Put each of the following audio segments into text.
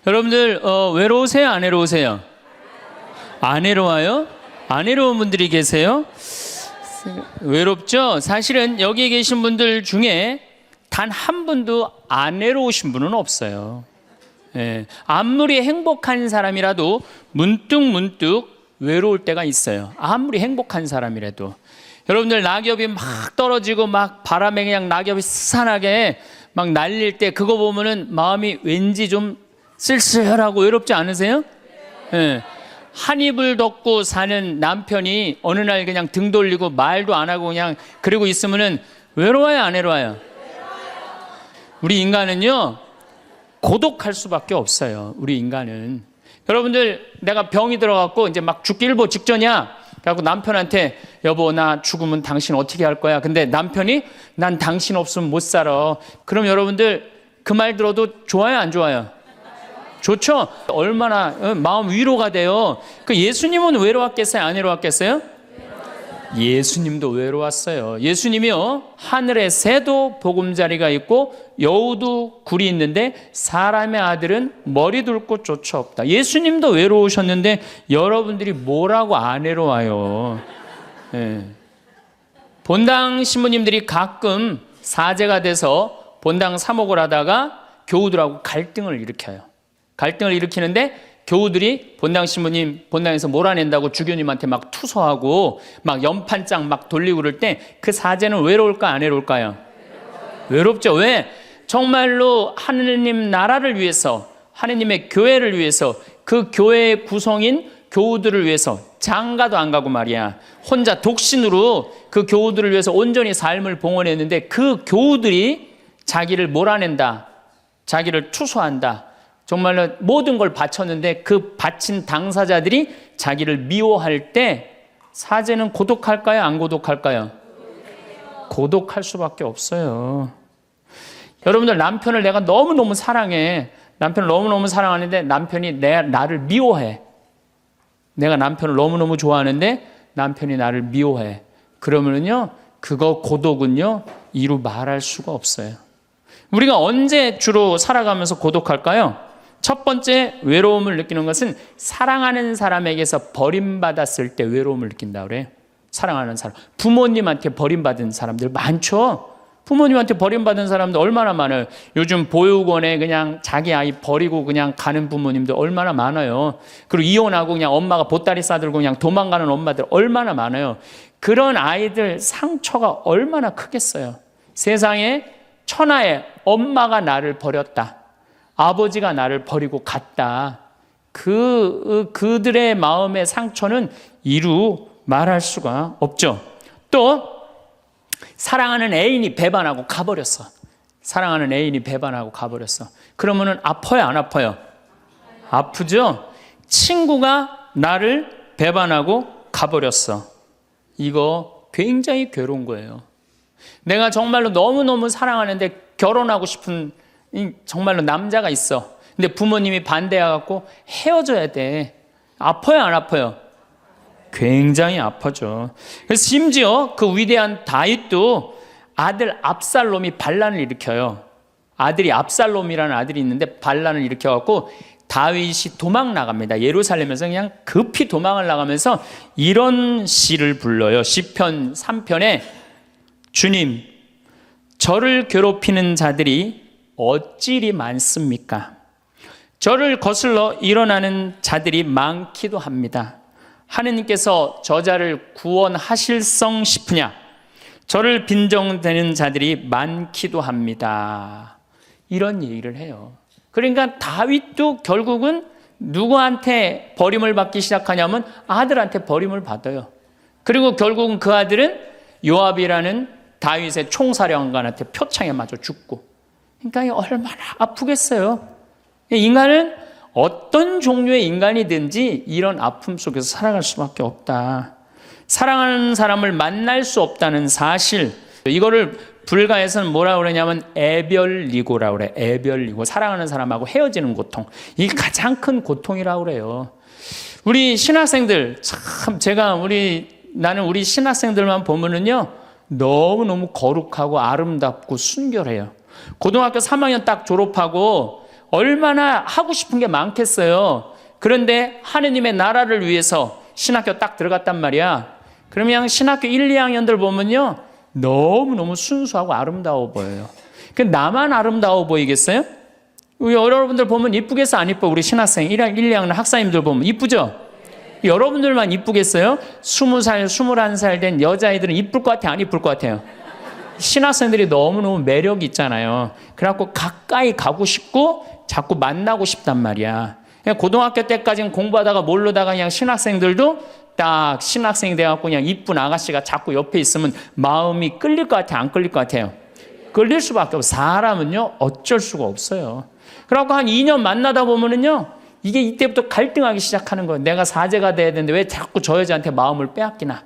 여러분들 외로우세요? 안 외로우세요? 안 외로워요? 안 외로운 분들이 계세요? 외롭죠? 사실은 여기 계신 분들 중에 단 한 분도 안 외로우신 분은 없어요. 예, 아무리 행복한 사람이라도 문득 외로울 때가 있어요. 아무리 행복한 사람이라도. 여러분들 낙엽이 막 떨어지고 막 바람에 그냥 낙엽이 스산하게 막 날릴 때 그거 보면은 마음이 왠지 좀 쓸쓸하고 외롭지 않으세요? 예. 한 입을 덮고 사는 남편이 어느 날 그냥 등 돌리고 말도 안 하고 그냥 그러고 있으면은 외로워요, 안 외로워요? 우리 인간은요, 고독할 수밖에 없어요. 우리 인간은. 여러분들, 내가 병이 들어갖고 이제 막 죽기 일보 직전이야. 그래갖고 남편한테 여보, 나 죽으면 당신 어떻게 할 거야? 근데 남편이 난 당신 없으면 못 살아. 그럼 여러분들 그 말 들어도 좋아요, 안 좋아요? 좋죠? 얼마나 마음 위로가 돼요. 그 예수님은 외로웠겠어요? 안 외로웠겠어요? 예수님도 외로웠어요. 예수님이요, 하늘에 새도 보금자리가 있고 여우도 굴이 있는데 사람의 아들은 머리 둘 곳 조차 없다. 예수님도 외로우셨는데 여러분들이 뭐라고 안 외로워요? 네. 본당 신부님들이 가끔 사제가 돼서 본당 사목을 하다가 교우들하고 갈등을 일으켜요. 갈등을 일으키는데 교우들이 본당 신부님 본당에서 몰아낸다고 주교님한테 막 투서하고 막 연판장 막 돌리고 그럴 때 그 사제는 외로울까 안 외로울까요? 외롭죠. 왜? 정말로 하느님 나라를 위해서, 하느님의 교회를 위해서, 그 교회의 구성인 교우들을 위해서 장가도 안 가고 말이야, 혼자 독신으로 그 교우들을 위해서 온전히 삶을 봉헌했는데 그 교우들이 자기를 몰아낸다, 자기를 투서한다, 정말로 모든 걸 바쳤는데 그 바친 당사자들이 자기를 미워할 때 사제는 고독할까요? 안 고독할까요? 고독할 수밖에 없어요. 여러분들, 남편을 내가 너무너무 사랑해. 남편을 너무너무 사랑하는데 남편이 나를 미워해. 내가 남편을 너무너무 좋아하는데 남편이 나를 미워해. 그러면은요, 그거 고독은요, 이루 말할 수가 없어요. 우리가 언제 주로 살아가면서 고독할까요? 첫 번째 외로움을 느끼는 것은 사랑하는 사람에게서 버림받았을 때 외로움을 느낀다 그래요. 사랑하는 사람. 부모님한테 버림받은 사람들 많죠. 부모님한테 버림받은 사람들 얼마나 많아요. 요즘 보육원에 그냥 자기 아이 버리고 그냥 가는 부모님들 얼마나 많아요. 그리고 이혼하고 그냥 엄마가 보따리 싸들고 그냥 도망가는 엄마들 얼마나 많아요. 그런 아이들 상처가 얼마나 크겠어요. 세상에 천하에 엄마가 나를 버렸다, 아버지가 나를 버리고 갔다, 그들의 마음의 상처는 이루 말할 수가 없죠. 또 사랑하는 애인이 배반하고 가버렸어. 사랑하는 애인이 배반하고 가버렸어. 그러면은 아파요, 안 아파요? 아프죠? 친구가 나를 배반하고 가버렸어. 이거 굉장히 괴로운 거예요. 내가 정말로 너무너무 사랑하는데 결혼하고 싶은 정말로 남자가 있어. 근데 부모님이 반대해갖고 헤어져야 돼. 아파요, 안 아파요? 굉장히 아파죠. 그래서 심지어 그 위대한 다윗도 아들 압살롬이 반란을 일으켜요. 아들이 압살롬이라는 아들이 있는데 반란을 일으켜갖고 다윗이 도망 나갑니다. 예루살렘에서 그냥 급히 도망을 나가면서 이런 시를 불러요. 시편 3편에 주님, 저를 괴롭히는 자들이 어찌리 많습니까? 저를 거슬러 일어나는 자들이 많기도 합니다. 하느님께서 저자를 구원하실성 싶으냐? 저를 빈정대는 자들이 많기도 합니다. 이런 얘기를 해요. 그러니까 다윗도 결국은 누구한테 버림을 받기 시작하냐면 아들한테 버림을 받아요. 그리고 결국은 그 아들은 요압이라는 다윗의 총사령관한테 표창에 맞아 죽고. 그러니까 얼마나 아프겠어요. 인간은 어떤 종류의 인간이든지 이런 아픔 속에서 살아갈 수밖에 없다. 사랑하는 사람을 만날 수 없다는 사실, 이거를 불가에서는 뭐라고 그러냐면 애별리고라고 그래. 애별리고. 사랑하는 사람하고 헤어지는 고통. 이게 가장 큰 고통이라고 그래요. 우리 신학생들, 참 나는 우리 신학생들만 보면은요, 너무너무 거룩하고 아름답고 순결해요. 고등학교 3학년 딱 졸업하고 얼마나 하고 싶은 게 많겠어요. 그런데 하느님의 나라를 위해서 신학교 딱 들어갔단 말이야. 그러면 신학교 1, 2학년들 보면요, 너무너무 순수하고 아름다워 보여요. 그 나만 아름다워 보이겠어요? 여러분들 보면 이쁘겠어, 안 이뻐? 우리 신학생 1, 2학년 학사님들 보면 이쁘죠? 여러분들만 이쁘겠어요? 20살, 21살 된 여자애들은 이쁠 것 같아요, 안 이쁠 것 같아요? 신학생들이 너무너무 매력이 있잖아요. 그래갖고 가까이 가고 싶고 자꾸 만나고 싶단 말이야. 고등학교 때까지는 공부하다가 모르다가 그냥 신학생들도 딱 신학생이 돼갖고 그냥 이쁜 아가씨가 자꾸 옆에 있으면 마음이 끌릴 것 같아요, 안 끌릴 것 같아요? 끌릴 수밖에 없어요. 사람은요, 어쩔 수가 없어요. 그래갖고 한 2년 만나다 보면은요, 이게 이때부터 갈등하기 시작하는 거예요. 내가 사제가 돼야 되는데 왜 자꾸 저 여자한테 마음을 빼앗기나.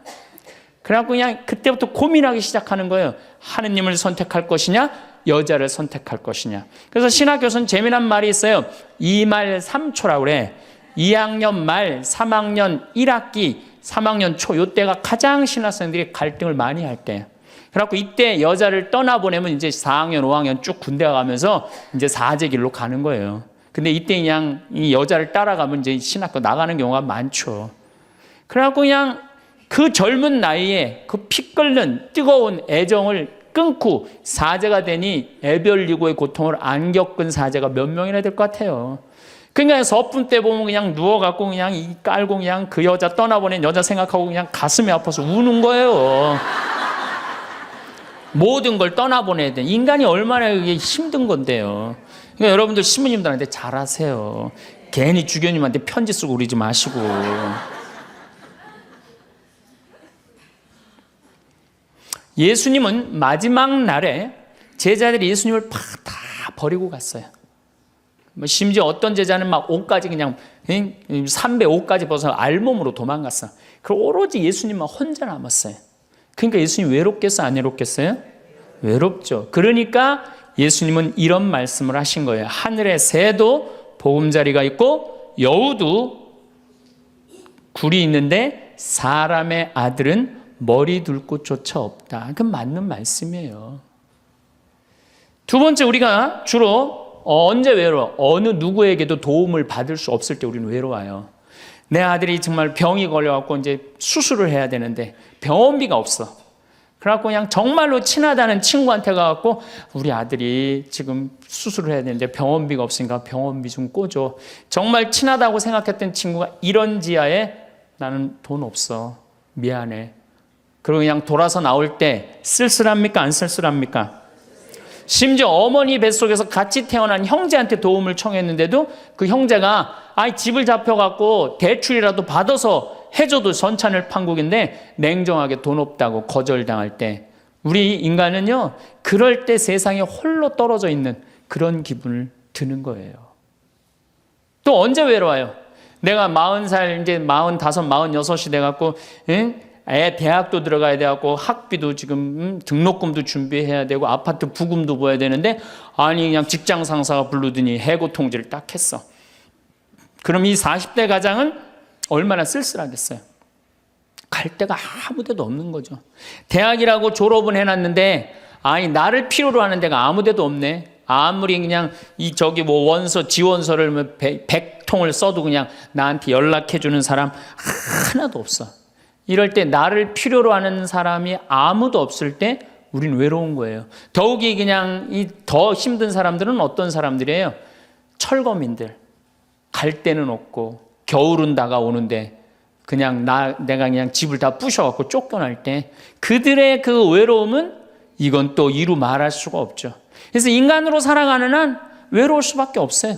그래갖고 그냥 그때부터 고민하기 시작하는 거예요. 하느님을 선택할 것이냐, 여자를 선택할 것이냐. 그래서 신학교에서는 재미난 말이 있어요. 2말 3초라고 그래. 2학년 말, 3학년 1학기, 3학년 초, 이때가 가장 신학생들이 갈등을 많이 할 때예요. 그래갖고 이때 여자를 떠나보내면 이제 4학년, 5학년 쭉 군대 가면서 이제 사제 길로 가는 거예요. 근데 이때 그냥 이 여자를 따라가면 이제 신학교 나가는 경우가 많죠. 그래갖고 그냥 그 젊은 나이에 그 피 끓는 뜨거운 애정을 끊고 사제가 되니 애별리고의 고통을 안 겪은 사제가 몇 명이나 될 것 같아요. 그러니까 서푼 때 보면 그냥 누워갖고 그냥 이 깔고 그냥 그 여자 떠나보낸 여자 생각하고 그냥 가슴이 아파서 우는 거예요. 모든 걸 떠나보내야 돼. 인간이 얼마나 그게 힘든 건데요. 그러니까 여러분들 신부님들한테 잘하세요. 괜히 주교님한테 편지 쓰고 그러지 마시고. 예수님은 마지막 날에 제자들이 예수님을 다 버리고 갔어요. 심지어 어떤 제자는 막 옷까지 그냥 삼배 옷까지 벗어 알몸으로 도망갔어. 그리고 오로지 예수님만 혼자 남았어요. 그러니까 예수님 외롭겠어요, 안 외롭겠어요? 외롭죠. 그러니까 예수님은 이런 말씀을 하신 거예요. 하늘에 새도 보금자리가 있고 여우도 굴이 있는데 사람의 아들은 머리 둘 곳조차 없다. 그건 맞는 말씀이에요. 두 번째, 우리가 주로 언제 외로워? 어느 누구에게도 도움을 받을 수 없을 때 우리는 외로워요. 내 아들이 정말 병이 걸려갖고 이제 수술을 해야 되는데 병원비가 없어. 그래갖고 그냥 정말로 친하다는 친구한테 가갖고 우리 아들이 지금 수술을 해야 되는데 병원비가 없으니까 병원비 좀 꿔줘. 정말 친하다고 생각했던 친구가 이런 지하에 나는 돈 없어. 미안해. 그리고 그냥 돌아서 나올 때 쓸쓸합니까? 안 쓸쓸합니까? 심지어 어머니 뱃속에서 같이 태어난 형제한테 도움을 청했는데도 그 형제가 집을 잡혀갖고 대출이라도 받아서 해줘도 전찬을 판국인데 냉정하게 돈 없다고 거절당할 때 우리 인간은요, 그럴 때 세상에 홀로 떨어져 있는 그런 기분을 드는 거예요. 또 언제 외로워요? 내가 40살, 이제 45, 46이 돼갖고 애 대학도 들어가야 돼갖고 학비도 지금 등록금도 준비해야 되고 아파트 부금도 보야 되는데 그냥 직장 상사가 부르더니 해고 통지를 딱 했어. 그럼 이 40대 가장은 얼마나 쓸쓸하겠어요. 갈 데가 아무 데도 없는 거죠. 대학이라고 졸업은 해놨는데 나를 필요로 하는 데가 아무 데도 없네. 아무리 그냥 원서 지원서를 100통을 써도 그냥 나한테 연락해주는 사람 하나도 없어. 이럴 때 나를 필요로 하는 사람이 아무도 없을 때 우린 외로운 거예요. 더욱이 그냥 더 힘든 사람들은 어떤 사람들이에요? 철거민들. 갈 데는 없고 겨울은 다가오는데 그냥 내가 그냥 집을 다 부셔갖고 쫓겨날 때 그들의 그 외로움은 이건 또 이루 말할 수가 없죠. 그래서 인간으로 살아가는 한 외로울 수밖에 없어요.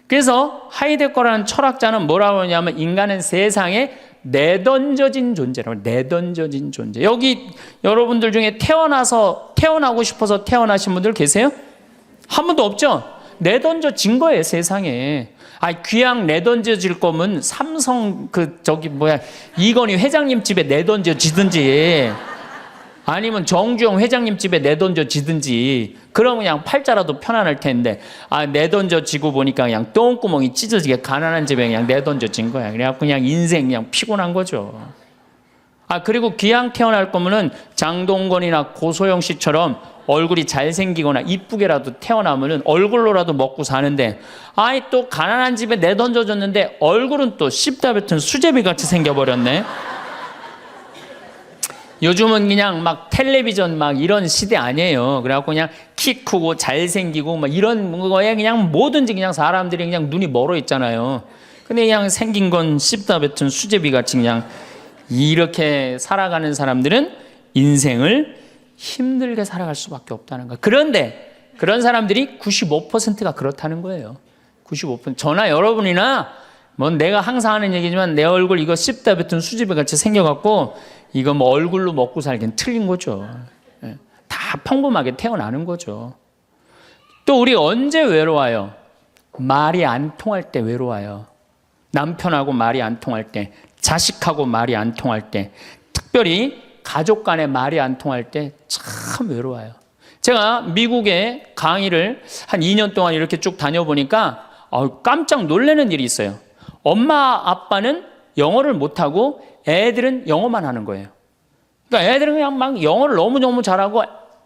그래서 하이데거라는 철학자는 뭐라고 하냐면 인간은 세상에 내던져진 존재라고. 내던져진 존재. 여기 여러분들 중에 태어나고 싶어서 태어나신 분들 계세요? 한 분도 없죠? 내던져진 거예요, 세상에. 귀양 내던져질 거면 삼성 이건희 회장님 집에 내던져지든지 아니면 정주영 회장님 집에 내던져지든지 그러면 그냥 팔자라도 편안할 텐데 내던져지고 보니까 그냥 똥구멍이 찢어지게 가난한 집에 그냥 내던져진 거야. 그래갖고 그냥 인생 그냥 피곤한 거죠. 그리고 귀양 태어날 거면은 장동건이나 고소영 씨처럼 얼굴이 잘생기거나 이쁘게라도 태어나면은 얼굴로라도 먹고 사는데, 아이 또 가난한 집에 내던져줬는데 얼굴은 또 씹다 뱉은 수제비 같이 생겨버렸네. 요즘은 그냥 막 텔레비전 막 이런 시대 아니에요. 그래갖고 그냥 키 크고 잘생기고 막 이런 거에 그냥 뭐든지 그냥 사람들이 그냥 눈이 멀어 있잖아요. 근데 그냥 생긴 건 씹다 뱉은 수제비 같이 그냥 이렇게 살아가는 사람들은 인생을 힘들게 살아갈 수밖에 없다는 거예요. 그런데 그런 사람들이 95%가 그렇다는 거예요. 95%. 저나 여러분이나 뭐 내가 항상 하는 얘기지만 내 얼굴 이거 씹다 뱉은 수제비 같이 생겨갖고 이거 뭐 얼굴로 먹고 살기엔 틀린 거죠. 다 평범하게 태어나는 거죠. 또 우리 언제 외로워요? 말이 안 통할 때 외로워요. 남편하고 말이 안 통할 때, 자식하고 말이 안 통할 때, 특별히 가족 간에 말이 안 통할 때 참 외로워요. 제가 미국에 강의를 한 2년 동안 이렇게 쭉 다녀보니까 깜짝 놀라는 일이 있어요. 엄마 아빠는 영어를 못하고 애들은 영어만 하는 거예요. 그러니까 애들은 그냥 막 영어를 너무너무 잘하고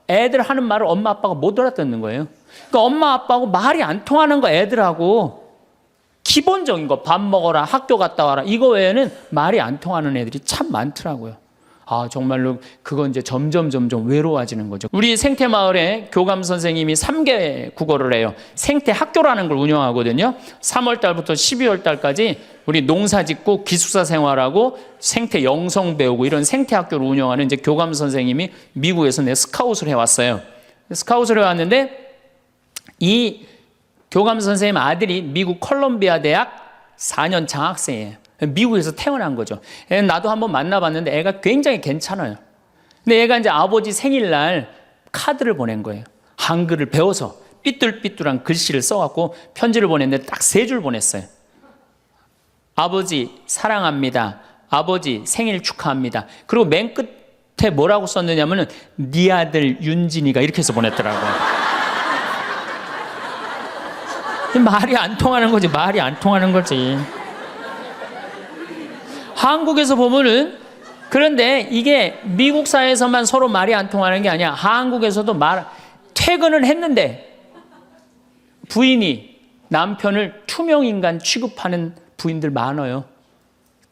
애들 하는 말을 엄마 아빠가 못 알아듣는 거예요. 그러니까 엄마 아빠하고 말이 안 통하는 거 애들하고 기본적인 거 밥 먹어라, 학교 갔다 와라 이거 외에는 말이 안 통하는 애들이 참 많더라고요. 정말로 그건 이제 점점 외로워지는 거죠. 우리 생태마을에 교감 선생님이 3개 국어를 해요. 생태학교라는 걸 운영하거든요. 3월 달부터 12월 달까지 우리 농사 짓고 기숙사 생활하고 생태 영성 배우고 이런 생태학교를 운영하는 이제 교감 선생님이 미국에서 스카웃을 해왔어요. 스카웃을 해왔는데 이 교감 선생님 아들이 미국 콜롬비아 대학 4년 장학생이에요. 미국에서 태어난 거죠. 나도 한번 만나봤는데 애가 굉장히 괜찮아요. 근데 애가 이제 아버지 생일날 카드를 보낸 거예요. 한글을 배워서 삐뚤삐뚤한 글씨를 써갖고 편지를 보냈는데 딱 3줄 보냈어요. 아버지 사랑합니다. 아버지 생일 축하합니다. 그리고 맨 끝에 뭐라고 썼느냐면은 네 아들 윤진이가 이렇게 해서 보냈더라고요. 말이 안 통하는 거지. 말이 안 통하는 거지. 한국에서 보면은 그런데 이게 미국 사회에서만 서로 말이 안 통하는 게 아니야. 한국에서도 퇴근을 했는데 부인이 남편을 투명인간 취급하는 부인들 많아요.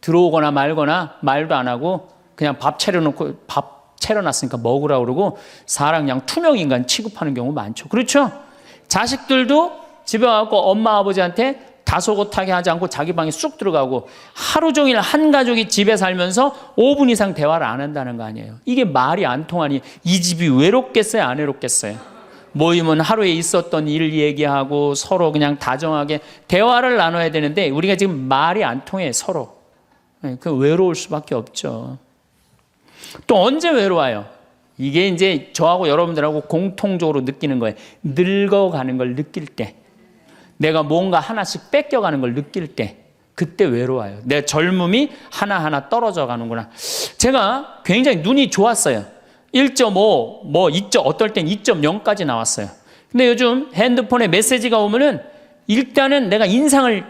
들어오거나 말거나 말도 안 하고 그냥 밥 차려놨으니까 먹으라고 그러고 사람 그냥 투명인간 취급하는 경우 많죠. 그렇죠? 자식들도 집에 와서 엄마 아버지한테 다소곳하게 하지 않고 자기 방에 쑥 들어가고 하루 종일 한 가족이 집에 살면서 5분 이상 대화를 안 한다는 거 아니에요. 이게 말이 안 통하니 이 집이 외롭겠어요? 안 외롭겠어요? 모이면 하루에 있었던 일 얘기하고 서로 그냥 다정하게 대화를 나눠야 되는데 우리가 지금 말이 안 통해 서로. 그 외로울 수밖에 없죠. 또 언제 외로워요? 이게 이제 저하고 여러분들하고 공통적으로 느끼는 거예요. 늙어가는 걸 느낄 때. 내가 뭔가 하나씩 뺏겨가는 걸 느낄 때 그때 외로워요. 내 젊음이 하나하나 떨어져 가는구나. 제가 굉장히 눈이 좋았어요. 1.5, 어떨 땐 2.0까지 나왔어요. 근데 요즘 핸드폰에 메시지가 오면은 일단은 내가 인상을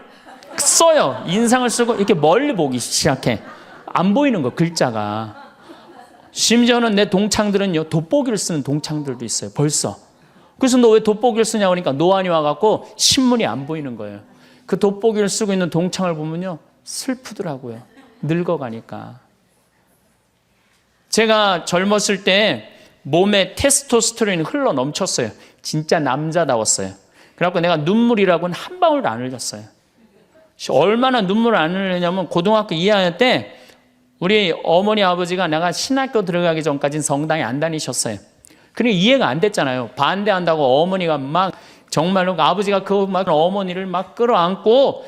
써요. 인상을 쓰고 이렇게 멀리 보기 시작해. 안 보이는 거, 글자가. 심지어는 내 동창들은요, 돋보기를 쓰는 동창들도 있어요. 벌써. 그래서 너 왜 돋보기를 쓰냐고 하니까 노안이 와갖고 신문이 안 보이는 거예요. 그 돋보기를 쓰고 있는 동창을 보면요, 슬프더라고요. 늙어가니까. 제가 젊었을 때 몸에 테스토스테론이 흘러 넘쳤어요. 진짜 남자다웠어요. 그래갖고 내가 눈물이라고는 한 방울도 안 흘렸어요. 얼마나 눈물을 안 흘리냐면 고등학교 2학년 때 우리 어머니 아버지가 내가 신학교 들어가기 전까지는 성당에 안 다니셨어요. 그러니까 이해가 안 됐잖아요. 반대한다고 어머니가 막 정말로 아버지가 그 막 어머니를 막 끌어안고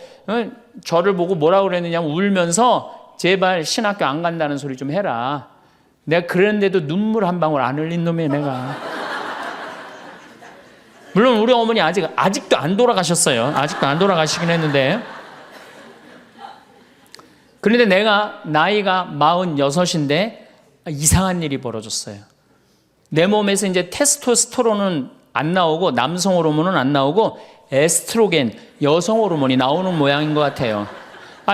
저를 보고 뭐라고 그랬느냐면 울면서 제발 신학교 안 간다는 소리 좀 해라. 내가 그랬는데도 눈물 한 방울 안 흘린 놈이에요, 내가. 물론 우리 어머니 아직도 안 돌아가셨어요. 아직도 안 돌아가시긴 했는데. 그런데 내가 나이가 46인데 이상한 일이 벌어졌어요. 내 몸에서 이제 테스토스테론은 안 나오고 남성 호르몬은 안 나오고 에스트로겐, 여성 호르몬이 나오는 모양인 것 같아요.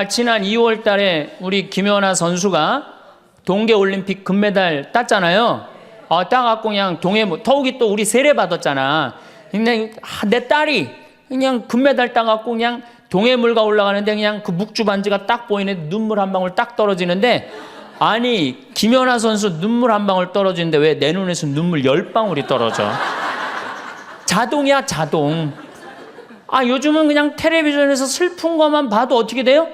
지난 2월 달에 우리 김연아 선수가 동계올림픽 금메달 땄잖아요. 따갖고 그냥 더욱이 또 우리 세례 받았잖아. 그냥 내 딸이 그냥 금메달 따갖고 그냥 동해물가 올라가는데 그냥 그 묵주 반지가 딱 보이는데 눈물 한 방울 딱 떨어지는데, 아니 김연아 선수 눈물 한 방울 떨어지는데 왜 내 눈에서 눈물 10방울이 떨어져? 자동이야, 자동. 요즘은 그냥 텔레비전에서 슬픈 것만 봐도 어떻게 돼요?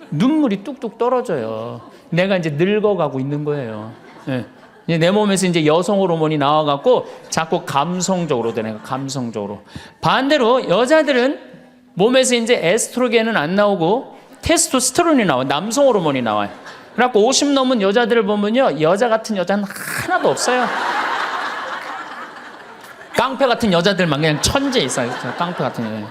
눈물이 뚝뚝 떨어져요. 내가 이제 늙어가고 있는 거예요. 네. 내 몸에서 이제 여성 호르몬이 나와갖고 자꾸 감성적으로 되는 거예요. 감성적으로. 반대로 여자들은 몸에서 이제 에스트로겐은 안 나오고 테스토스테론이 나와요. 남성 호르몬이 나와요. 그래갖고 50 넘은 여자들을 보면요, 여자 같은 여자는 하나도 없어요. 깡패 같은 여자들만 그냥 천재 있어요. 깡패 같은 여자.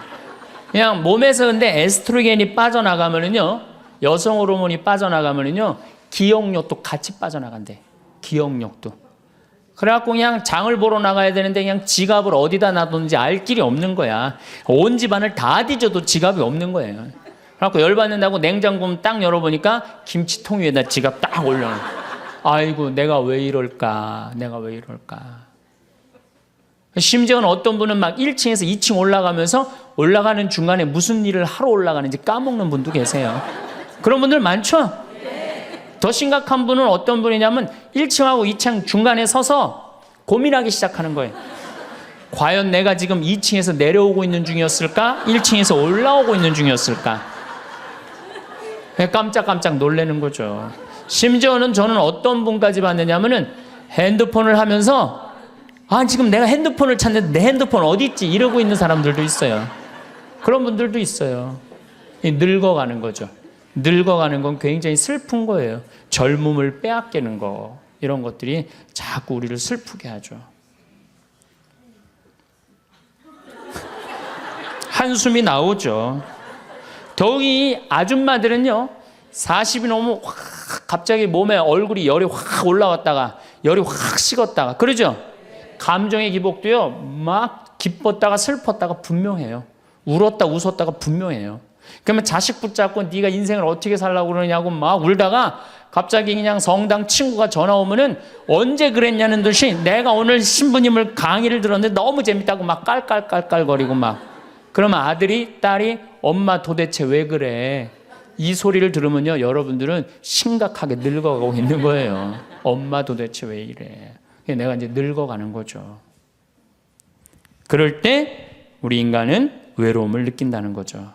그냥 몸에서 근데 에스트로겐이 빠져나가면은요, 여성 호르몬이 빠져나가면은요, 기억력도 같이 빠져나간대. 기억력도. 그래갖고 그냥 장을 보러 나가야 되는데 그냥 지갑을 어디다 놔뒀는지 알 길이 없는 거야. 온 집안을 다 뒤져도 지갑이 없는 거예요. 그래갖고 열받는다고 냉장고 딱 열어보니까 김치통 위에다 지갑 딱 올려놔. 아이고, 내가 왜 이럴까? 내가 왜 이럴까? 심지어는 어떤 분은 막 1층에서 2층 올라가면서 올라가는 중간에 무슨 일을 하러 올라가는지 까먹는 분도 계세요. 그런 분들 많죠? 더 심각한 분은 어떤 분이냐면 1층하고 2층 중간에 서서 고민하기 시작하는 거예요. 과연 내가 지금 2층에서 내려오고 있는 중이었을까? 1층에서 올라오고 있는 중이었을까? 깜짝깜짝 놀라는 거죠. 심지어는 저는 어떤 분까지 봤느냐면은 핸드폰을 하면서 지금 내가 핸드폰을 찾는데 내 핸드폰 어디 있지? 이러고 있는 사람들도 있어요. 그런 분들도 있어요. 늙어가는 거죠. 늙어가는 건 굉장히 슬픈 거예요. 젊음을 빼앗기는 거, 이런 것들이 자꾸 우리를 슬프게 하죠. 한숨이 나오죠. 더욱이 아줌마들은요, 40이 넘으면 확 갑자기 몸에 얼굴이 열이 확 올라왔다가 열이 확 식었다가 그러죠. 감정의 기복도요, 막 기뻤다가 슬펐다가 분명해요. 울었다 웃었다가 분명해요. 그러면 자식 붙잡고 네가 인생을 어떻게 살라고 그러냐고 막 울다가 갑자기 그냥 성당 친구가 전화 오면은 언제 그랬냐는 듯이 내가 오늘 신부님을 강의를 들었는데 너무 재밌다고 막 깔깔깔깔거리고 막. 그러면 아들이, 딸이 엄마 도대체 왜 그래? 이 소리를 들으면요, 여러분들은 심각하게 늙어가고 있는 거예요. 엄마 도대체 왜 이래? 내가 이제 늙어가는 거죠. 그럴 때 우리 인간은 외로움을 느낀다는 거죠.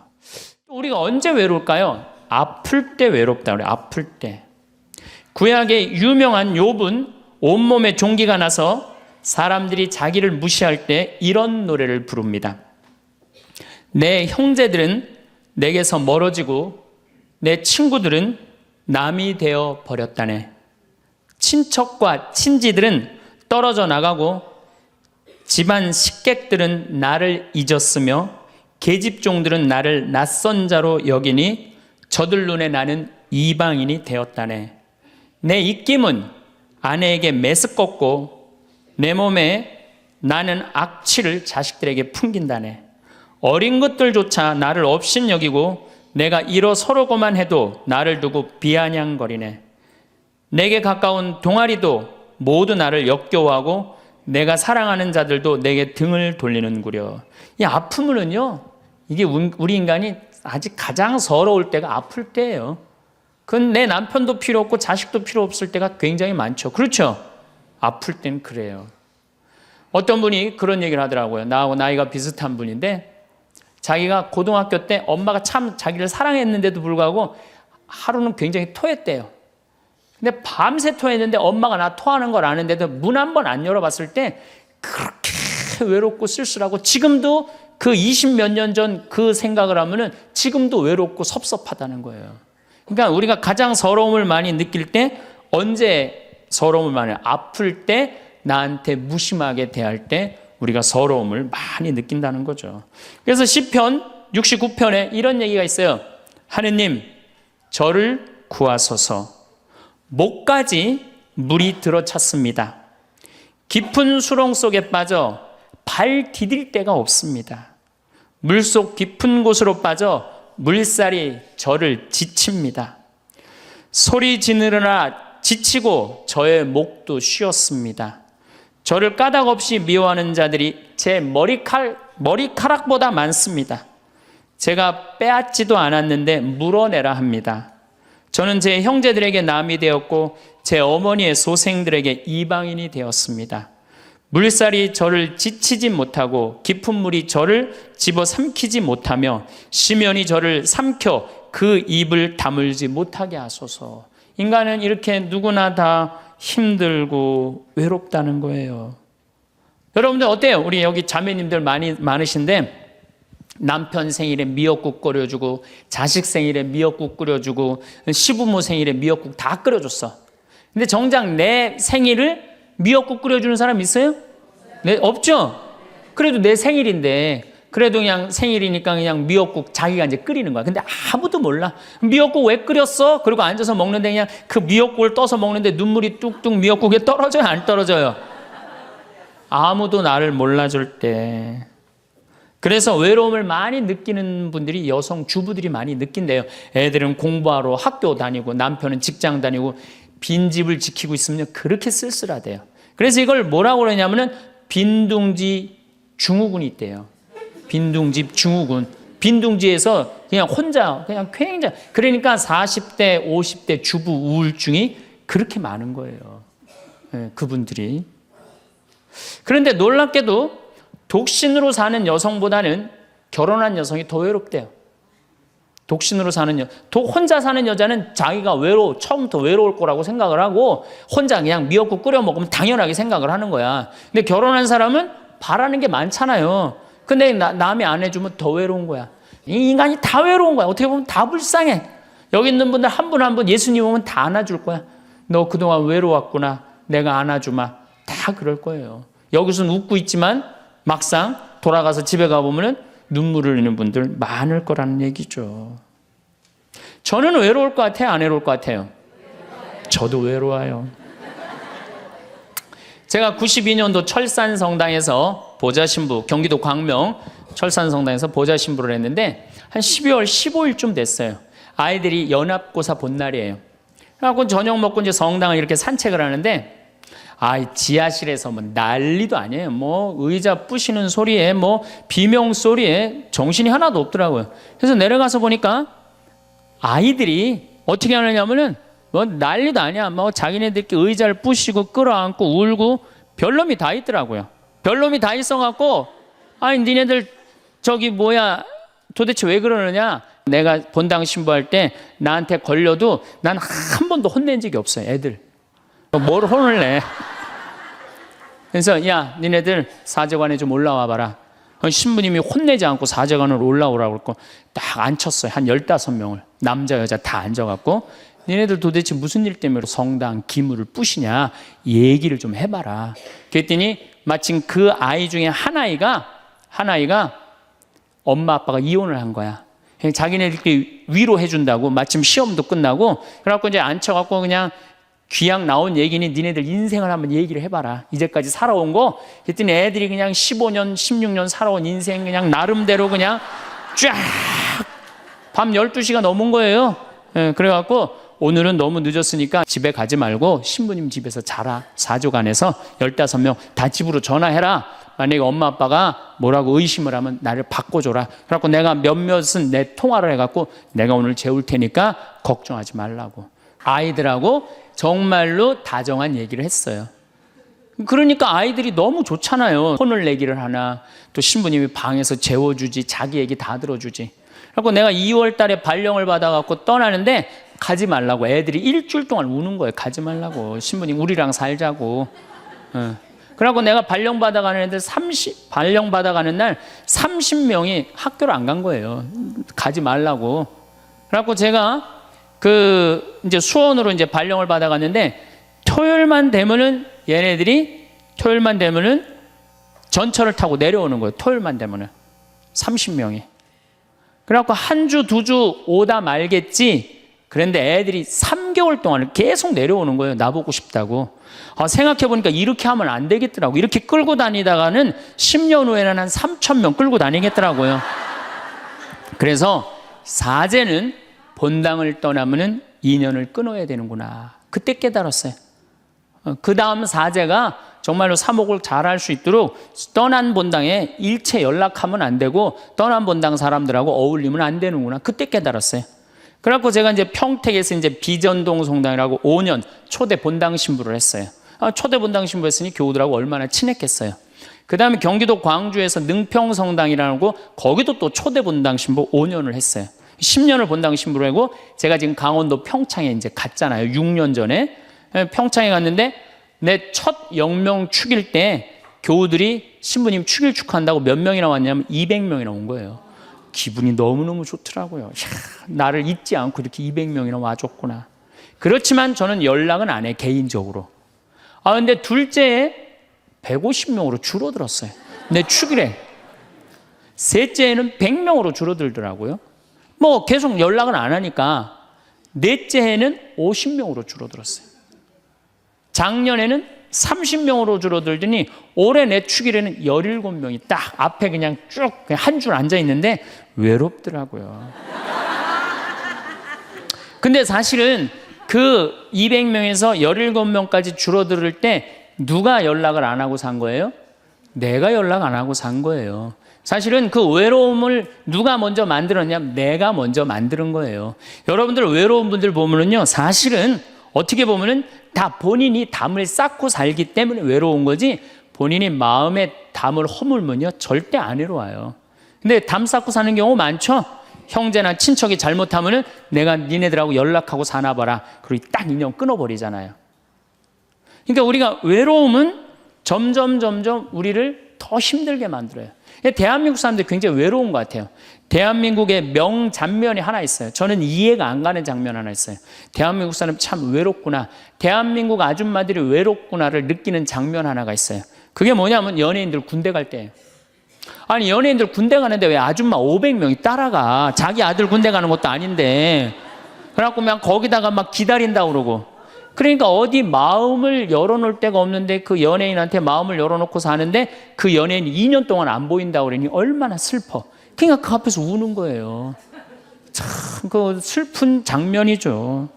우리가 언제 외로울까요? 아플 때 외롭다 그래요. 아플 때. 구약의 유명한 욥은 온몸에 종기가 나서 사람들이 자기를 무시할 때 이런 노래를 부릅니다. 내 형제들은 내게서 멀어지고 내 친구들은 남이 되어 버렸다네. 친척과 친지들은 떨어져 나가고 집안 식객들은 나를 잊었으며 계집종들은 나를 낯선 자로 여기니 저들 눈에 나는 이방인이 되었다네. 내 입김은 아내에게 메스껍고 내 몸에 나는 악취를 자식들에게 풍긴다네. 어린 것들조차 나를 업신여기고 내가 일어서려고만 해도 나를 두고 비아냥거리네. 내게 가까운 동아리도 모두 나를 역겨워하고 내가 사랑하는 자들도 내게 등을 돌리는구려. 이 아픔은요, 이게 우리 인간이 아직 가장 서러울 때가 아플 때예요. 그건 내 남편도 필요 없고 자식도 필요 없을 때가 굉장히 많죠. 그렇죠? 아플 땐 그래요. 어떤 분이 그런 얘기를 하더라고요. 나하고 나이가 비슷한 분인데 자기가 고등학교 때 엄마가 참 자기를 사랑했는데도 불구하고 하루는 굉장히 토했대요. 근데 밤새 토했는데 엄마가 나 토하는 걸 아는데도 문 한 번 안 열어봤을 때 그렇게 외롭고 쓸쓸하고, 지금도 그 20몇 년 전 그 생각을 하면은 지금도 외롭고 섭섭하다는 거예요. 그러니까 우리가 가장 서러움을 많이 느낄 때, 언제 서러움을 많이, 아플 때, 나한테 무심하게 대할 때 우리가 서러움을 많이 느낀다는 거죠. 그래서 시편 69편에 이런 얘기가 있어요. 하느님, 저를 구하소서. 목까지 물이 들어찼습니다. 깊은 수렁 속에 빠져 발 디딜 데가 없습니다. 물속 깊은 곳으로 빠져 물살이 저를 지칩니다. 소리 지르느라 지치고 저의 목도 쉬었습니다. 저를 까닭없이 미워하는 자들이 제 머리카락보다 많습니다. 제가 빼앗지도 않았는데 물어내라 합니다. 저는 제 형제들에게 남이 되었고 제 어머니의 소생들에게 이방인이 되었습니다. 물살이 저를 지치지 못하고 깊은 물이 저를 집어삼키지 못하며 심연이 저를 삼켜 그 입을 다물지 못하게 하소서. 인간은 이렇게 누구나 다 힘들고 외롭다는 거예요. 여러분들 어때요? 우리 여기 자매님들 많으신데 남편 생일에 미역국 끓여주고 자식 생일에 미역국 끓여주고 시부모 생일에 미역국 다 끓여줬어. 근데 정작 내 생일을 미역국 끓여주는 사람 있어요? 네, 없죠? 그래도 내 생일인데 그래도 그냥 생일이니까 그냥 미역국 자기가 이제 끓이는 거야. 근데 아무도 몰라. 미역국 왜 끓였어? 그리고 앉아서 먹는데 그냥 그 미역국을 떠서 먹는데 눈물이 뚝뚝 미역국에 떨어져요? 안 떨어져요? 아무도 나를 몰라줄 때. 그래서 외로움을 많이 느끼는 분들이 여성 주부들이 많이 느낀대요. 애들은 공부하러 학교 다니고 남편은 직장 다니고 빈집을 지키고 있으면 그렇게 쓸쓸하대요. 그래서 이걸 뭐라고 그러냐면은 빈둥지 증후군이 있대요. 빈둥지 증후군. 빈둥지에서 그냥 혼자 그냥 굉장히 그러니까 40대 50대 주부 우울증이 그렇게 많은 거예요. 네, 그분들이. 그런데 놀랍게도 독신으로 사는 여성보다는 결혼한 여성이 더 외롭대요. 독신으로 사는 혼자 사는 여자는 자기가 처음부터 외로울 거라고 생각을 하고 혼자 그냥 미역국 끓여 먹으면 당연하게 생각을 하는 거야. 근데 결혼한 사람은 바라는 게 많잖아요. 근데 남이 안 해주면 더 외로운 거야. 이 인간이 다 외로운 거야. 어떻게 보면 다 불쌍해. 여기 있는 분들 한 분 한 분 예수님 오면 다 안아줄 거야. 너 그동안 외로웠구나. 내가 안아주마. 다 그럴 거예요. 여기서는 웃고 있지만 막상 돌아가서 집에 가보면 눈물을 흘리는 분들 많을 거라는 얘기죠. 저는 외로울 것 같아요? 안 외로울 것 같아요? 저도 외로워요. 제가 92년도 철산성당에서 보좌신부, 경기도 광명 철산성당에서 보좌신부를 했는데 한 12월 15일쯤 됐어요. 아이들이 연합고사 본 날이에요. 그래갖고 저녁 먹고 이제 성당을 이렇게 산책을 하는데 지하실에서 뭐 난리도 아니에요. 뭐 의자 부시는 소리에 뭐 비명 소리에 정신이 하나도 없더라고요. 그래서 내려가서 보니까 아이들이 어떻게 하느냐면은 뭐 난리도 아니야. 뭐 자기네들끼리 의자를 부시고 끌어안고 울고 별놈이 다 있더라고요. 별놈이 다 있어갖고 니네들 저기 뭐야 도대체 왜 그러느냐. 내가 본당 신부할 때 나한테 걸려도 난 한 번도 혼낸 적이 없어요. 애들. 뭘 혼을 내. 그래서 야 니네들 사제관에 좀 올라와 봐라. 신부님이 혼내지 않고 사제관으로 올라오라고 그랬고 딱 앉혔어요. 한 15명을 남자 여자 다 앉아갖고 니네들 도대체 무슨 일 때문에 성당 기물을 부시냐 얘기를 좀 해봐라. 그랬더니 마침 그 아이 중에 한 아이가 엄마 아빠가 이혼을 한 거야. 자기네들끼리 위로해 준다고 마침 시험도 끝나고 그래갖고 이제 앉혀갖고 그냥 귀양 나온 얘기니 니네들 인생을 한번 얘기를 해봐라. 이제까지 살아온 거. 그랬더니 애들이 그냥 15년, 16년 살아온 인생 그냥 나름대로 그냥 쫙 밤 12시가 넘은 거예요. 그래갖고 오늘은 너무 늦었으니까 집에 가지 말고 신부님 집에서 자라. 사조관에서 15명 다 집으로 전화해라. 만약에 엄마 아빠가 뭐라고 의심을 하면 나를 바꿔줘라. 그래갖고 내가 몇몇은 내 통화를 해갖고 내가 오늘 재울 테니까 걱정하지 말라고. 아이들하고 정말로 다정한 얘기를 했어요. 그러니까 아이들이 너무 좋잖아요. 혼을 내기를 하나 또 신부님이 방에서 재워주지 자기 얘기 다 들어주지. 그래서 내가 2월 달에 발령을 받아갖고 떠나는데 가지 말라고 애들이 일주일 동안 우는 거예요. 가지 말라고. 신부님 우리랑 살자고. 그래갖고 내가 발령 받아가는 애들 발령 받아가는 날 30명이 학교를 안 간 거예요. 가지 말라고. 그래갖고 제가 이제 수원으로 이제 발령을 받아갔는데 토요일만 되면은 전철을 타고 내려오는 거예요. 토요일만 되면은 30명이. 그래갖고 한 주, 두 주 오다 말겠지. 그런데 애들이 3개월 동안 계속 내려오는 거예요. 나보고 싶다고. 생각해보니까 이렇게 하면 안 되겠더라고. 이렇게 끌고 다니다가는 10년 후에는 한 3,000명 끌고 다니겠더라고요. 그래서 사제는 본당을 떠나면은 인연을 끊어야 되는구나. 그때 깨달았어요. 그 다음 사제가 정말로 사목을 잘할 수 있도록 떠난 본당에 일체 연락하면 안 되고 떠난 본당 사람들하고 어울리면 안 되는구나. 그때 깨달았어요. 그래갖고 제가 이제 평택에서 이제 비전동 성당이라고 5년 초대 본당 신부를 했어요. 초대 본당 신부 했으니 교우들하고 얼마나 친했겠어요. 그 다음에 경기도 광주에서 능평 성당이라고 거기도 또 초대 본당 신부 5년을 했어요. 10년을 본당 신부를 하고 제가 지금 강원도 평창에 이제 갔잖아요. 6년 전에 평창에 갔는데 내 첫 영명 축일 때 교우들이 신부님 축일 축하한다고 몇 명이나 왔냐면 200명이나 온 거예요. 기분이 너무너무 좋더라고요. 이야, 나를 잊지 않고 이렇게 200명이나 와줬구나. 그렇지만 저는 연락은 안 해, 개인적으로. 근데 둘째에 150명으로 줄어들었어요. 내 축일에. 셋째에는 100명으로 줄어들더라고요. 뭐 계속 연락은 안 하니까 넷째에는 50명으로 줄어들었어요. 작년에는 30명으로 줄어들더니 올해 내 축일에는 17명이 딱 앞에 그냥 쭉 한 줄 앉아 있는데 외롭더라고요. 근데 사실은 그 200명에서 17명까지 줄어들 때 누가 연락을 안 하고 산 거예요? 내가 연락 안 하고 산 거예요. 사실은 그 외로움을 누가 먼저 만들었냐면 내가 먼저 만드는 거예요. 여러분들 외로운 분들 보면은요, 사실은 어떻게 보면은 다 본인이 담을 쌓고 살기 때문에 외로운 거지, 본인이 마음에 담을 허물면요 절대 안 외로워요. 근데 담 쌓고 사는 경우 많죠. 형제나 친척이 잘못하면은 내가 니네들하고 연락하고 사나 봐라, 그리고 딱 인연 끊어버리잖아요. 그러니까 우리가 외로움은 점점 우리를 더 힘들게 만들어요. 대한민국 사람들이 굉장히 외로운 것 같아요. 대한민국의 명장면이 하나 있어요. 저는 이해가 안 가는 장면 하나 있어요. 대한민국 사람 참 외롭구나, 대한민국 아줌마들이 외롭구나를 느끼는 장면 하나가 있어요. 그게 뭐냐면 연예인들 군대 갈 때예요. 아니, 연예인들 군대 가는데 왜 아줌마 500명이 따라가? 자기 아들 군대 가는 것도 아닌데. 그래갖고 그냥 거기다가 막 기다린다고 그러고. 그러니까 어디 마음을 열어놓을 데가 없는데 그 연예인한테 마음을 열어놓고 사는데 그 연예인이 2년 동안 안 보인다고 그러니 얼마나 슬퍼. 그러니까 그 앞에서 우는 거예요. 참 그 슬픈 장면이죠.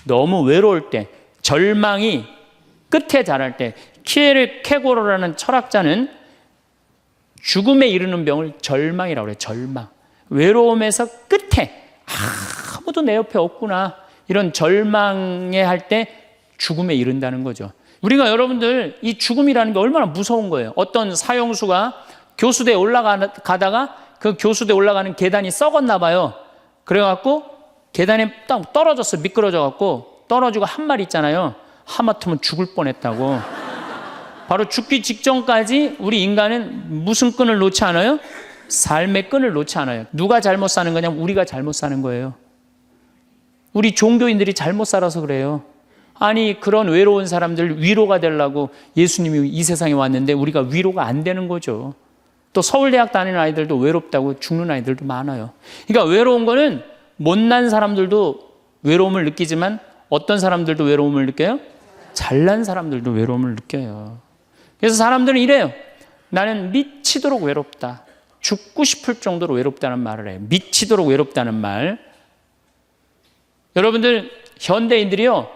너무 외로울 때, 절망이 끝에 달할 때, 키에르 케고로라는 철학자는 죽음에 이르는 병을 절망이라고 그래요. 절망. 외로움에서 끝에 아무도 내 옆에 없구나, 이런 절망에 할 때 죽음에 이른다는 거죠. 우리가 여러분들 이 죽음이라는 게 얼마나 무서운 거예요. 어떤 사형수가 교수대에 올라가다가 그 교수대 올라가는 계단이 썩었나 봐요. 그래갖고 계단에 딱 떨어졌어. 미끄러져갖고 떨어지고 한 말 있잖아요. 하마터면 죽을 뻔했다고. 바로 죽기 직전까지 우리 인간은 무슨 끈을 놓지 않아요? 삶의 끈을 놓지 않아요. 누가 잘못 사는 거냐면 우리가 잘못 사는 거예요. 우리 종교인들이 잘못 살아서 그래요. 아니, 그런 외로운 사람들 위로가 되려고 예수님이 이 세상에 왔는데 우리가 위로가 안 되는 거죠. 또 서울대학 다니는 아이들도 외롭다고 죽는 아이들도 많아요. 그러니까 외로운 거는 못난 사람들도 외로움을 느끼지만 어떤 사람들도 외로움을 느껴요? 잘난 사람들도 외로움을 느껴요. 그래서 사람들은 이래요. 나는 미치도록 외롭다. 죽고 싶을 정도로 외롭다는 말을 해요. 미치도록 외롭다는 말. 여러분들, 현대인들이요,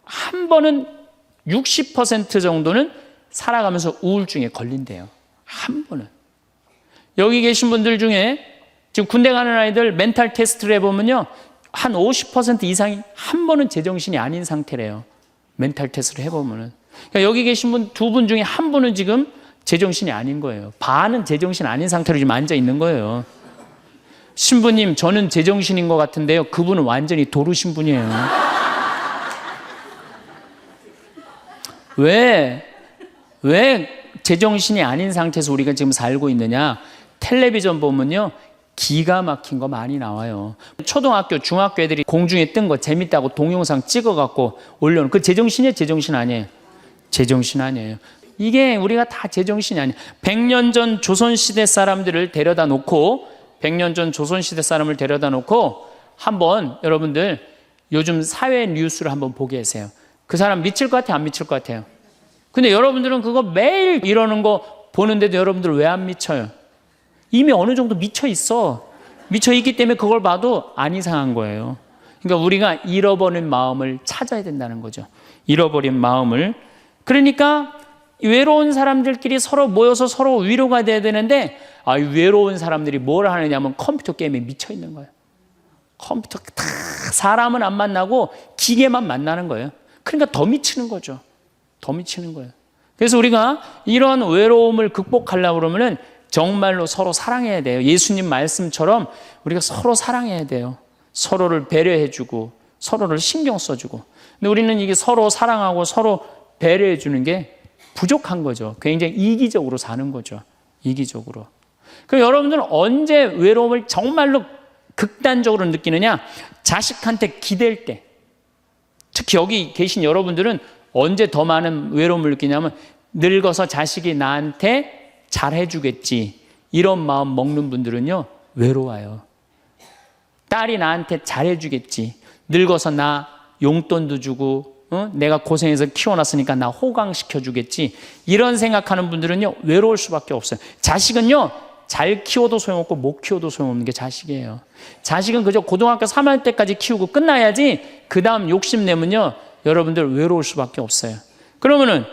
한 번은 60% 정도는 살아가면서 우울증에 걸린대요. 한 번은. 여기 계신 분들 중에 지금 군대 가는 아이들 멘탈 테스트를 해보면요, 한 50% 이상이 한 번은 제정신이 아닌 상태래요. 멘탈 테스트를 해보면은. 그러니까 여기 계신 분 두 분 중에 한 분은 지금 제정신이 아닌 거예요. 반은 제정신 아닌 상태로 지금 앉아 있는 거예요. 신부님, 저는 제정신인 것 같은데요. 그분은 완전히 도루신 분이에요. 왜 제정신이 아닌 상태에서 우리가 지금 살고 있느냐? 텔레비전 보면요, 기가 막힌 거 많이 나와요. 초등학교, 중학교 애들이 공중에 뜬 거 재밌다고 동영상 찍어갖고 올려놓은, 그 제정신이에요? 제정신 아니에요? 제정신 아니에요. 이게 우리가 다 제정신이 아니에요. 100년 전 조선시대 사람들을 데려다 놓고, 100년 전 조선시대 사람을 데려다 놓고 한번 여러분들 요즘 사회 뉴스를 한번 보게 하세요. 그 사람 미칠 것 같아요? 안 미칠 것 같아요? 근데 여러분들은 그거 매일 이러는 거 보는데도 여러분들 왜 안 미쳐요? 이미 어느 정도 미쳐 있어. 미쳐 있기 때문에 그걸 봐도 안 이상한 거예요. 그러니까 우리가 잃어버린 마음을 찾아야 된다는 거죠. 잃어버린 마음을 그러니까 외로운 사람들끼리 서로 모여서 서로 위로가 돼야 되는데 이 외로운 사람들이 뭘 하느냐면 컴퓨터 게임에 미쳐 있는 거예요. 컴퓨터 다 사람은 안 만나고 기계만 만나는 거예요. 그러니까 더 미치는 거죠. 더 미치는 거예요. 그래서 우리가 이런 외로움을 극복하려고 그러면은 정말로 서로 사랑해야 돼요. 예수님 말씀처럼 우리가 서로 사랑해야 돼요. 서로를 배려해주고 서로를 신경 써주고. 근데 우리는 이게 서로 사랑하고 서로 배려해주는 게 부족한 거죠. 굉장히 이기적으로 사는 거죠. 이기적으로. 그럼 여러분들은 언제 외로움을 정말로 극단적으로 느끼느냐? 자식한테 기댈 때. 특히 여기 계신 여러분들은 언제 더 많은 외로움을 느끼냐면 늙어서 자식이 나한테 잘해주겠지 이런 마음 먹는 분들은요 외로워요. 딸이 나한테 잘해주겠지, 늙어서 나 용돈도 주고 내가 고생해서 키워놨으니까 나 호강시켜주겠지 이런 생각하는 분들은요 외로울 수밖에 없어요. 자식은요 잘 키워도 소용없고 못 키워도 소용없는 게 자식이에요. 자식은 그저 고등학교 3학년 때까지 키우고 끝나야지 그 다음 욕심내면요 여러분들 외로울 수밖에 없어요. 그러면은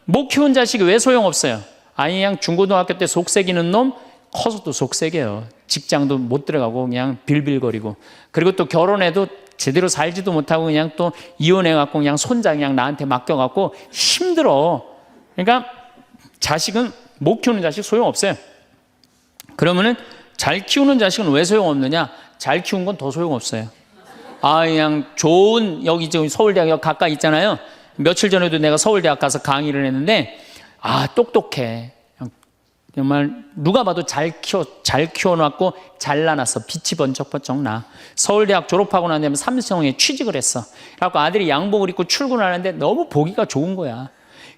못 키운 자식이 왜 소용없어요? 그냥 중고등학교 때 속새기는 놈 커서도 속새겨요. 직장도 못 들어가고 그냥 빌빌거리고, 그리고 또 결혼해도 제대로 살지도 못하고 그냥 또 이혼해갖고 그냥 손자 그냥 나한테 맡겨갖고 힘들어. 그러니까 자식은 못 키우는 자식 소용없어요. 그러면은 잘 키우는 자식은 왜 소용없느냐? 잘 키운 건 더 소용없어요. 그냥 좋은, 여기 저 서울대학 가까이 있잖아요. 며칠 전에도 내가 서울대학 가서 강의를 했는데 똑똑해. 정말 누가 봐도 잘 키워놨고 잘라놨어. 빛이 번쩍번쩍 나. 서울대학 졸업하고 난 다음에 삼성에 취직을 했어. 그래갖고 아들이 양복을 입고 출근하는데 너무 보기가 좋은 거야.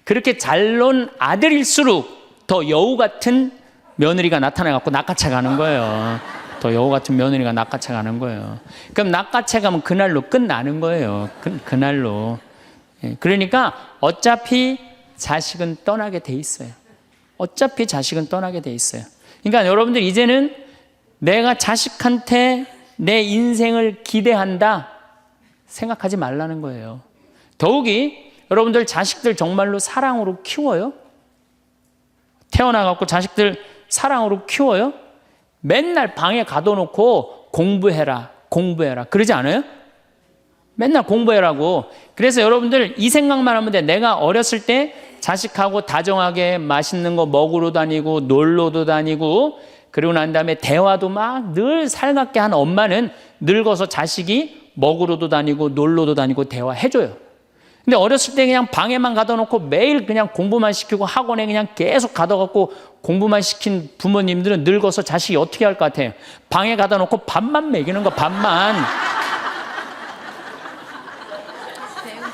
그렇게 잘 논 아들일수록 더 여우 같은 며느리가 나타나갖고 낚아채 가는 거예요. 더 여우 같은 며느리가 낚아채 가는 거예요. 그럼 낚아채 가면 그날로 끝나는 거예요. 그날로. 그러니까 어차피 자식은 떠나게 돼 있어요. 어차피 자식은 떠나게 돼 있어요. 그러니까 여러분들 이제는 내가 자식한테 내 인생을 기대한다 생각하지 말라는 거예요. 더욱이 여러분들 자식들 정말로 사랑으로 키워요? 태어나갖고 자식들 사랑으로 키워요? 맨날 방에 가둬놓고 공부해라 그러지 않아요? 맨날 공부해라고. 그래서 여러분들 이 생각만 하면 돼. 내가 어렸을 때 자식하고 다정하게 맛있는 거 먹으러 다니고 놀러도 다니고 그리고 난 다음에 대화도 막 늘 살갑게 한 엄마는 늙어서 자식이 먹으러도 다니고 놀러도 다니고 대화해줘요. 근데 어렸을 때 그냥 방에만 가둬놓고 매일 그냥 공부만 시키고 학원에 그냥 계속 가둬갖고 공부만 시킨 부모님들은 늙어서 자식이 어떻게 할 것 같아요? 방에 가둬놓고 밥만 먹이는 거, 밥만.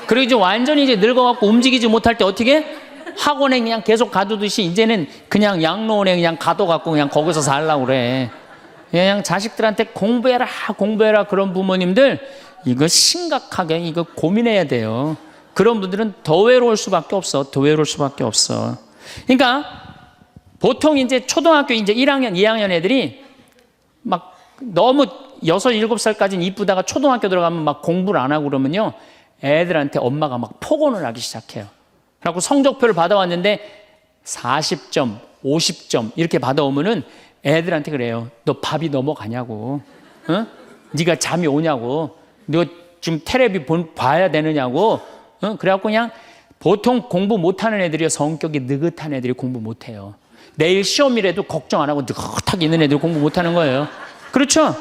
그리고 이제 완전히 이제 늙어갖고 움직이지 못할 때 어떻게? 학원에 그냥 계속 가두듯이 이제는 그냥 양로원에 그냥 가둬갖고 그냥 거기서 살라고 그래. 그냥 자식들한테 공부해라 그런 부모님들 이거 심각하게 이거 고민해야 돼요. 그런 분들은 더 외로울 수밖에 없어. 더 외로울 수밖에 없어. 그러니까 보통 이제 초등학교 이제 1학년, 2학년 애들이 막 너무 6, 7살까지는 이쁘다가 초등학교 들어가면 막 공부를 안 하고 그러면요. 애들한테 엄마가 막 폭언을 하기 시작해요. 그래갖고 성적표를 받아왔는데 40점, 50점 이렇게 받아오면은 애들한테 그래요. 너 밥이 넘어가냐고. 네가 잠이 오냐고. 너 지금 텔레비 봐야 되느냐고. 그래갖고 그냥 보통 공부 못하는 애들이요. 성격이 느긋한 애들이 공부 못해요. 내일 시험이라도 걱정 안 하고 느긋하게 있는 애들이 공부 못하는 거예요. 그렇죠?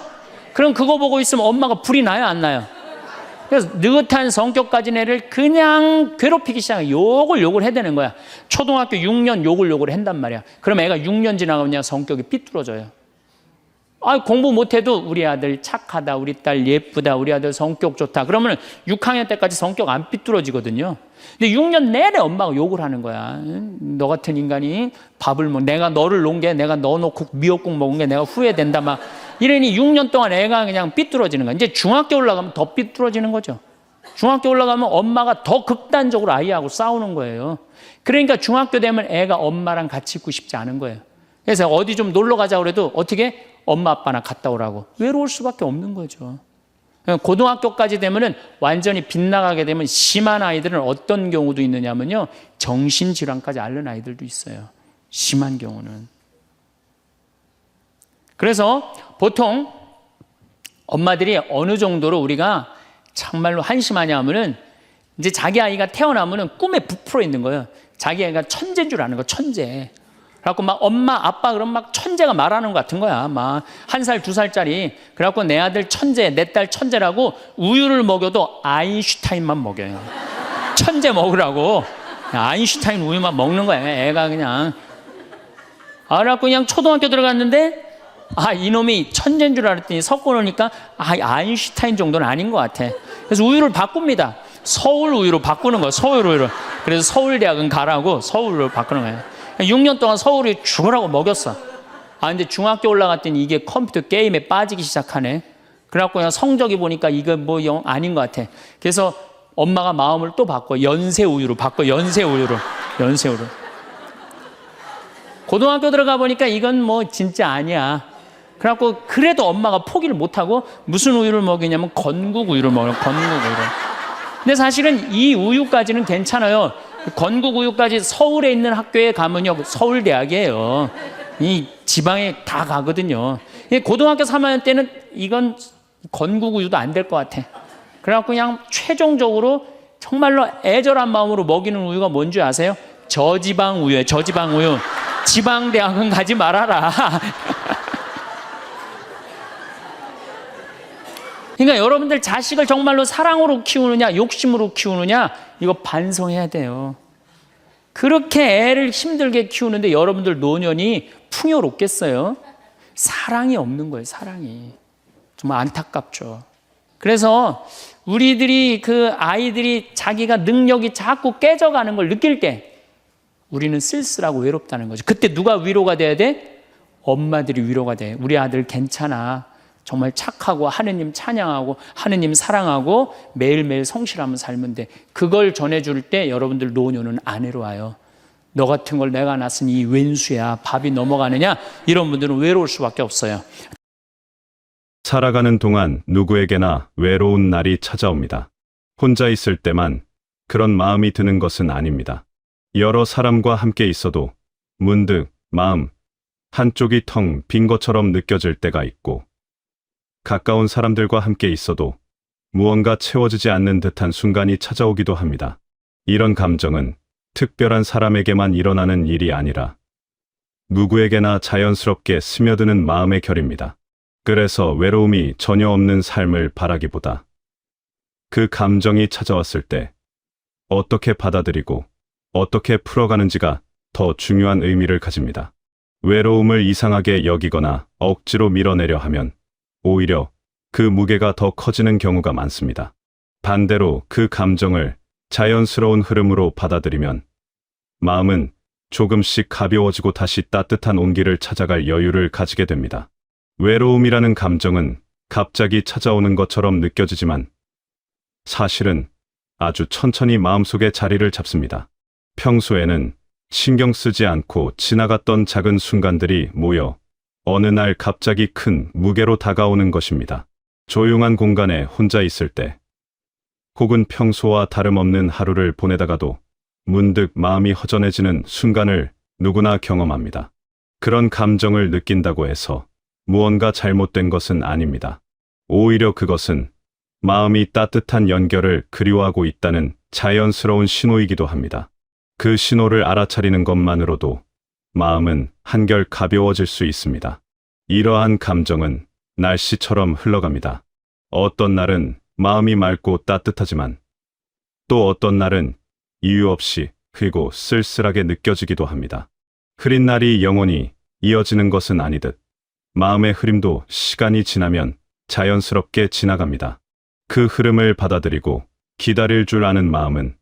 그럼 그거 보고 있으면 엄마가 불이 나요, 안 나요? 그래서 느긋한 성격 가진 애를 그냥 괴롭히기 시작해요. 욕을 해야 되는 거야. 초등학교 6년 욕을 한단 말이야. 그럼 애가 6년 지나가면 성격이 삐뚤어져요. 공부 못해도 우리 아들 착하다, 우리 딸 예쁘다, 우리 아들 성격 좋다. 그러면 6학년 때까지 성격 안 삐뚤어지거든요. 근데 6년 내내 엄마가 욕을 하는 거야. 너 같은 인간이 밥을 내가 너를 놓은 게 내가 너 놓고 미역국 먹은 게 내가 후회된다 막 이러니 6년 동안 애가 그냥 삐뚤어지는 거야. 이제 중학교 올라가면 더 삐뚤어지는 거죠. 중학교 올라가면 엄마가 더 극단적으로 아이하고 싸우는 거예요. 그러니까 중학교 되면 애가 엄마랑 같이 있고 싶지 않은 거예요. 그래서 어디 좀 놀러 가자고 그래도 어떻게? 엄마 아빠나 갔다 오라고. 외로울 수밖에 없는 거죠. 고등학교까지 되면은 완전히 빗나가게 되면 심한 아이들은 어떤 경우도 있느냐면요, 정신질환까지 앓는 아이들도 있어요. 심한 경우는. 그래서 보통 엄마들이 어느 정도로 우리가 정말로 한심하냐 하면은 이제 자기 아이가 태어나면은 꿈에 부풀어 있는 거예요. 자기 아이가 천재인 줄 아는 거, 천재. 그래갖고 막 엄마, 아빠 그럼 막 천재가 말하는 것 같은 거야. 막 1살, 2살짜리. 그래갖고 내 아들 천재, 내 딸 천재라고 우유를 먹여도 아인슈타인만 먹여요. 천재 먹으라고. 아인슈타인 우유만 먹는 거야. 애가 그냥. 그래갖고 그냥 초등학교 들어갔는데 이놈이 천재인 줄 알았더니 섞어 놓으니까 아인슈타인 정도는 아닌 것 같아. 그래서 우유를 바꿉니다. 서울 우유로 바꾸는 거야. 서울 우유로. 그래서 서울대학은 가라고 서울로 바꾸는 거예요. 6년 동안 서울 우유 죽으라고 먹였어. 근데 중학교 올라갔더니 이게 컴퓨터 게임에 빠지기 시작하네. 그래갖고 그냥 성적이 보니까 이거 뭐 아닌 것 같아. 그래서 엄마가 마음을 또 바꿔. 연세 우유로 바꿔. 연세 우유로. 연세 우유로. 고등학교 들어가 보니까 이건 뭐 진짜 아니야. 그래갖고 그래도 엄마가 포기를 못하고 무슨 우유를 먹이냐면 건국 우유를 먹어요. 건국 우유를. 근데 사실은 이 우유까지는 괜찮아요. 건국 우유까지 서울에 있는 학교에 가면요, 서울대학이에요. 이 지방에 다 가거든요. 고등학교 3학년 때는 이건 건국 우유도 안 될 것 같아. 그래갖고 그냥 최종적으로 정말로 애절한 마음으로 먹이는 우유가 뭔지 아세요? 저지방 우유예요. 저지방 우유. 지방대학은 가지 말아라. 그러니까 여러분들 자식을 정말로 사랑으로 키우느냐 욕심으로 키우느냐 이거 반성해야 돼요. 그렇게 애를 힘들게 키우는데 여러분들 노년이 풍요롭겠어요? 사랑이 없는 거예요. 사랑이. 정말 안타깝죠. 그래서 우리들이 그 아이들이 자기가 능력이 자꾸 깨져가는 걸 느낄 때 우리는 쓸쓸하고 외롭다는 거죠. 그때 누가 위로가 돼야 돼? 엄마들이 위로가 돼. 우리 아들 괜찮아. 정말 착하고 하느님 찬양하고 하느님 사랑하고 매일매일 성실하면 살면 돼. 그걸 전해줄 때 여러분들 노년은 안 외로워요. 너 같은 걸 내가 낳았으니 이 웬수야. 밥이 넘어가느냐? 이런 분들은 외로울 수밖에 없어요. 살아가는 동안 누구에게나 외로운 날이 찾아옵니다. 혼자 있을 때만 그런 마음이 드는 것은 아닙니다. 여러 사람과 함께 있어도 문득 마음 한쪽이 텅 빈 것처럼 느껴질 때가 있고, 가까운 사람들과 함께 있어도 무언가 채워지지 않는 듯한 순간이 찾아오기도 합니다. 이런 감정은 특별한 사람에게만 일어나는 일이 아니라 누구에게나 자연스럽게 스며드는 마음의 결입니다. 그래서 외로움이 전혀 없는 삶을 바라기보다 그 감정이 찾아왔을 때 어떻게 받아들이고 어떻게 풀어가는지가 더 중요한 의미를 가집니다. 외로움을 이상하게 여기거나 억지로 밀어내려 하면 오히려 그 무게가 더 커지는 경우가 많습니다. 반대로 그 감정을 자연스러운 흐름으로 받아들이면 마음은 조금씩 가벼워지고 다시 따뜻한 온기를 찾아갈 여유를 가지게 됩니다. 외로움이라는 감정은 갑자기 찾아오는 것처럼 느껴지지만 사실은 아주 천천히 마음속에 자리를 잡습니다. 평소에는 신경 쓰지 않고 지나갔던 작은 순간들이 모여 어느 날 갑자기 큰 무게로 다가오는 것입니다. 조용한 공간에 혼자 있을 때, 혹은 평소와 다름없는 하루를 보내다가도 문득 마음이 허전해지는 순간을 누구나 경험합니다. 그런 감정을 느낀다고 해서 무언가 잘못된 것은 아닙니다. 오히려 그것은 마음이 따뜻한 연결을 그리워하고 있다는 자연스러운 신호이기도 합니다. 그 신호를 알아차리는 것만으로도 마음은 한결 가벼워질 수 있습니다. 이러한 감정은 날씨처럼 흘러갑니다. 어떤 날은 마음이 맑고 따뜻하지만 또 어떤 날은 이유 없이 흐리고 쓸쓸하게 느껴지기도 합니다. 흐린 날이 영원히 이어지는 것은 아니듯 마음의 흐림도 시간이 지나면 자연스럽게 지나갑니다. 그 흐름을 받아들이고 기다릴 줄 아는 마음은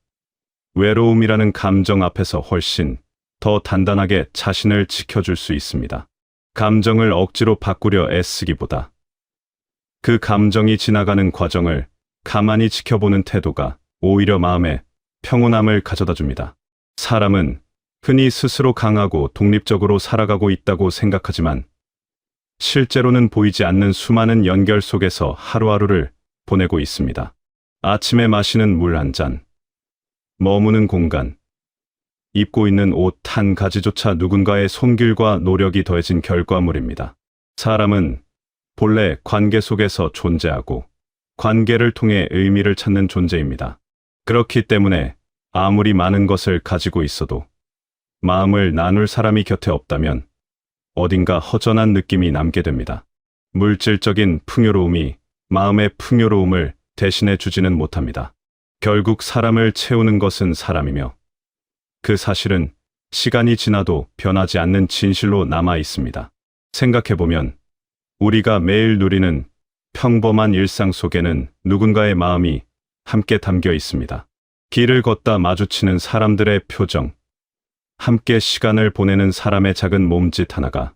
외로움이라는 감정 앞에서 훨씬 더 단단하게 자신을 지켜줄 수 있습니다. 감정을 억지로 바꾸려 애쓰기보다 그 감정이 지나가는 과정을 가만히 지켜보는 태도가 오히려 마음에 평온함을 가져다 줍니다. 사람은 흔히 스스로 강하고 독립적으로 살아가고 있다고 생각하지만 실제로는 보이지 않는 수많은 연결 속에서 하루하루를 보내고 있습니다. 아침에 마시는 물 한 잔, 머무는 공간, 입고 있는 옷 한 가지조차 누군가의 손길과 노력이 더해진 결과물입니다. 사람은 본래 관계 속에서 존재하고 관계를 통해 의미를 찾는 존재입니다. 그렇기 때문에 아무리 많은 것을 가지고 있어도 마음을 나눌 사람이 곁에 없다면 어딘가 허전한 느낌이 남게 됩니다. 물질적인 풍요로움이 마음의 풍요로움을 대신해 주지는 못합니다. 결국 사람을 채우는 것은 사람이며 그 사실은 시간이 지나도 변하지 않는 진실로 남아 있습니다. 생각해보면 우리가 매일 누리는 평범한 일상 속에는 누군가의 마음이 함께 담겨 있습니다. 길을 걷다 마주치는 사람들의 표정, 함께 시간을 보내는 사람의 작은 몸짓 하나가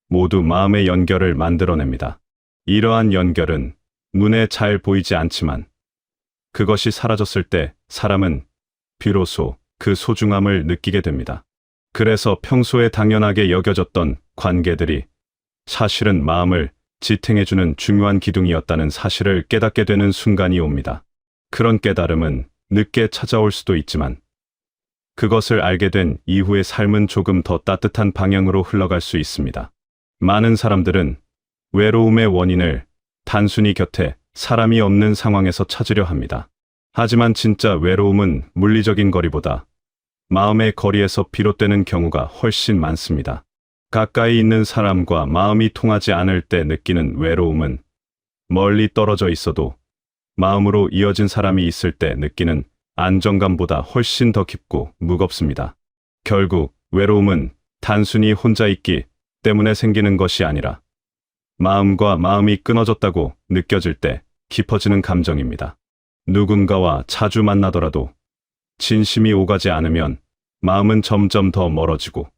모두 마음의 연결을 만들어냅니다. 이러한 연결은 눈에 잘 보이지 않지만 그것이 사라졌을 때 사람은 비로소 그 소중함을 느끼게 됩니다. 그래서 평소에 당연하게 여겨졌던 관계들이 사실은 마음을 지탱해주는 중요한 기둥이었다는 사실을 깨닫게 되는 순간이 옵니다. 그런 깨달음은 늦게 찾아올 수도 있지만 그것을 알게 된 이후의 삶은 조금 더 따뜻한 방향으로 흘러갈 수 있습니다. 많은 사람들은 외로움의 원인을 단순히 곁에 사람이 없는 상황에서 찾으려 합니다. 하지만 진짜 외로움은 물리적인 거리보다 마음의 거리에서 비롯되는 경우가 훨씬 많습니다. 가까이 있는 사람과 마음이 통하지 않을 때 느끼는 외로움은 멀리 떨어져 있어도 마음으로 이어진 사람이 있을 때 느끼는 안정감보다 훨씬 더 깊고 무겁습니다. 결국 외로움은 단순히 혼자 있기 때문에 생기는 것이 아니라 마음과 마음이 끊어졌다고 느껴질 때 깊어지는 감정입니다. 누군가와 자주 만나더라도 진심이 오가지 않으면 마음은 점점 더 멀어지고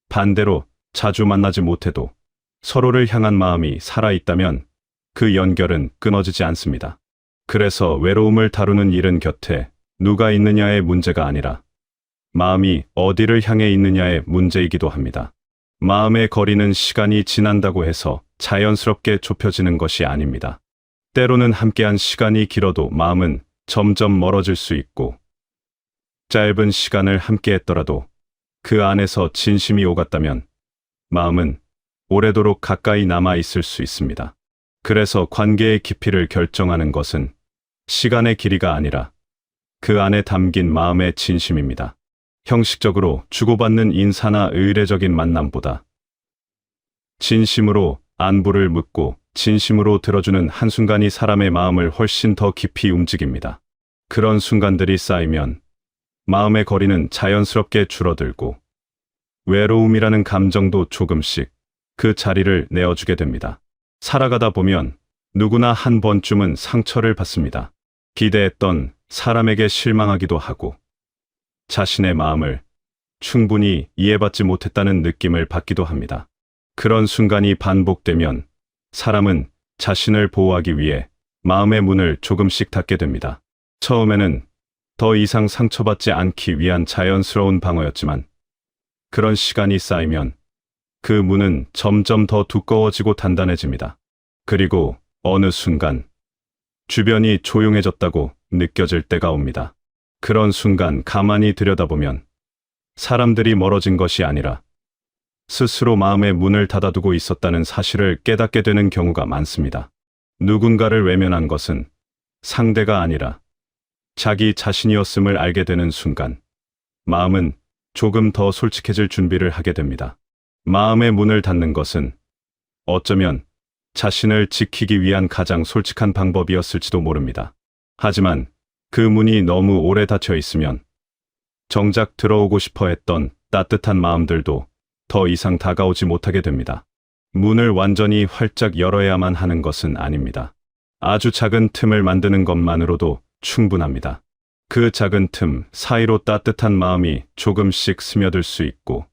반대로 자주 만나지 못해도 서로를 향한 마음이 살아있다면 그 연결은 끊어지지 않습니다. 그래서 외로움을 다루는 일은 곁에 누가 있느냐의 문제가 아니라 마음이 어디를 향해 있느냐의 문제이기도 합니다. 마음의 거리는 시간이 지난다고 해서 자연스럽게 좁혀지는 것이 아닙니다. 때로는 함께한 시간이 길어도 마음은 점점 멀어질 수 있고 짧은 시간을 함께했더라도 그 안에서 진심이 오갔다면 마음은 오래도록 가까이 남아 있을 수 있습니다. 그래서 관계의 깊이를 결정하는 것은 시간의 길이가 아니라 그 안에 담긴 마음의 진심입니다. 형식적으로 주고받는 인사나 의례적인 만남보다 진심으로 안부를 묻고 진심으로 들어주는 한순간이 사람의 마음을 훨씬 더 깊이 움직입니다. 그런 순간들이 쌓이면 마음의 거리는 자연스럽게 줄어들고 외로움이라는 감정도 조금씩 그 자리를 내어주게 됩니다. 살아가다 보면 누구나 한 번쯤은 상처를 받습니다. 기대했던 사람에게 실망하기도 하고 자신의 마음을 충분히 이해받지 못했다는 느낌을 받기도 합니다. 그런 순간이 반복되면 사람은 자신을 보호하기 위해 마음의 문을 조금씩 닫게 됩니다. 처음에는 더 이상 상처받지 않기 위한 자연스러운 방어였지만 그런 시간이 쌓이면 그 문은 점점 더 두꺼워지고 단단해집니다. 그리고 어느 순간 주변이 조용해졌다고 느껴질 때가 옵니다. 그런 순간 가만히 들여다보면 사람들이 멀어진 것이 아니라 스스로 마음의 문을 닫아두고 있었다는 사실을 깨닫게 되는 경우가 많습니다. 누군가를 외면한 것은 상대가 아니라 자기 자신이었음을 알게 되는 순간 마음은 조금 더 솔직해질 준비를 하게 됩니다. 마음의 문을 닫는 것은 어쩌면 자신을 지키기 위한 가장 솔직한 방법이었을지도 모릅니다. 하지만 그 문이 너무 오래 닫혀 있으면 정작 들어오고 싶어 했던 따뜻한 마음들도 더 이상 다가오지 못하게 됩니다. 문을 완전히 활짝 열어야만 하는 것은 아닙니다. 아주 작은 틈을 만드는 것만으로도 충분합니다. 그 작은 틈 사이로 따뜻한 마음이 조금씩 스며들 수 있고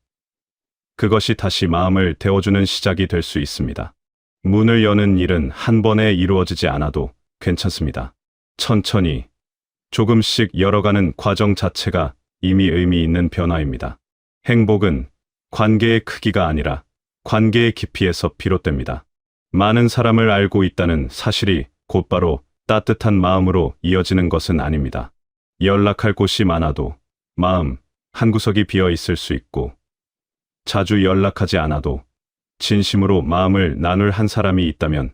그것이 다시 마음을 데워주는 시작이 될 수 있습니다. 문을 여는 일은 한 번에 이루어지지 않아도 괜찮습니다. 천천히 조금씩 열어가는 과정 자체가 이미 의미 있는 변화입니다. 행복은 관계의 크기가 아니라 관계의 깊이에서 비롯됩니다. 많은 사람을 알고 있다는 사실이 곧바로 따뜻한 마음으로 이어지는 것은 아닙니다. 연락할 곳이 많아도 마음 한구석이 비어 있을 수 있고, 자주 연락하지 않아도 진심으로 마음을 나눌 한 사람이 있다면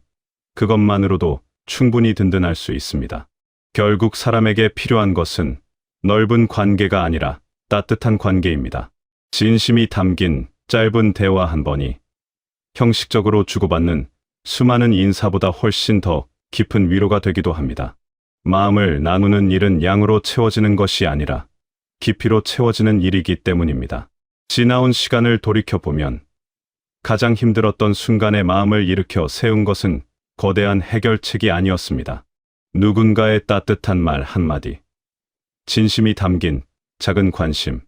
그것만으로도 충분히 든든할 수 있습니다. 결국 사람에게 필요한 것은 넓은 관계가 아니라 따뜻한 관계입니다. 진심이 담긴 짧은 대화 한 번이 형식적으로 주고받는 수많은 인사보다 훨씬 더 깊은 위로가 되기도 합니다. 마음을 나누는 일은 양으로 채워지는 것이 아니라 깊이로 채워지는 일이기 때문입니다. 지나온 시간을 돌이켜보면 가장 힘들었던 순간에 마음을 일으켜 세운 것은 거대한 해결책이 아니었습니다. 누군가의 따뜻한 말 한마디, 진심이 담긴 작은 관심,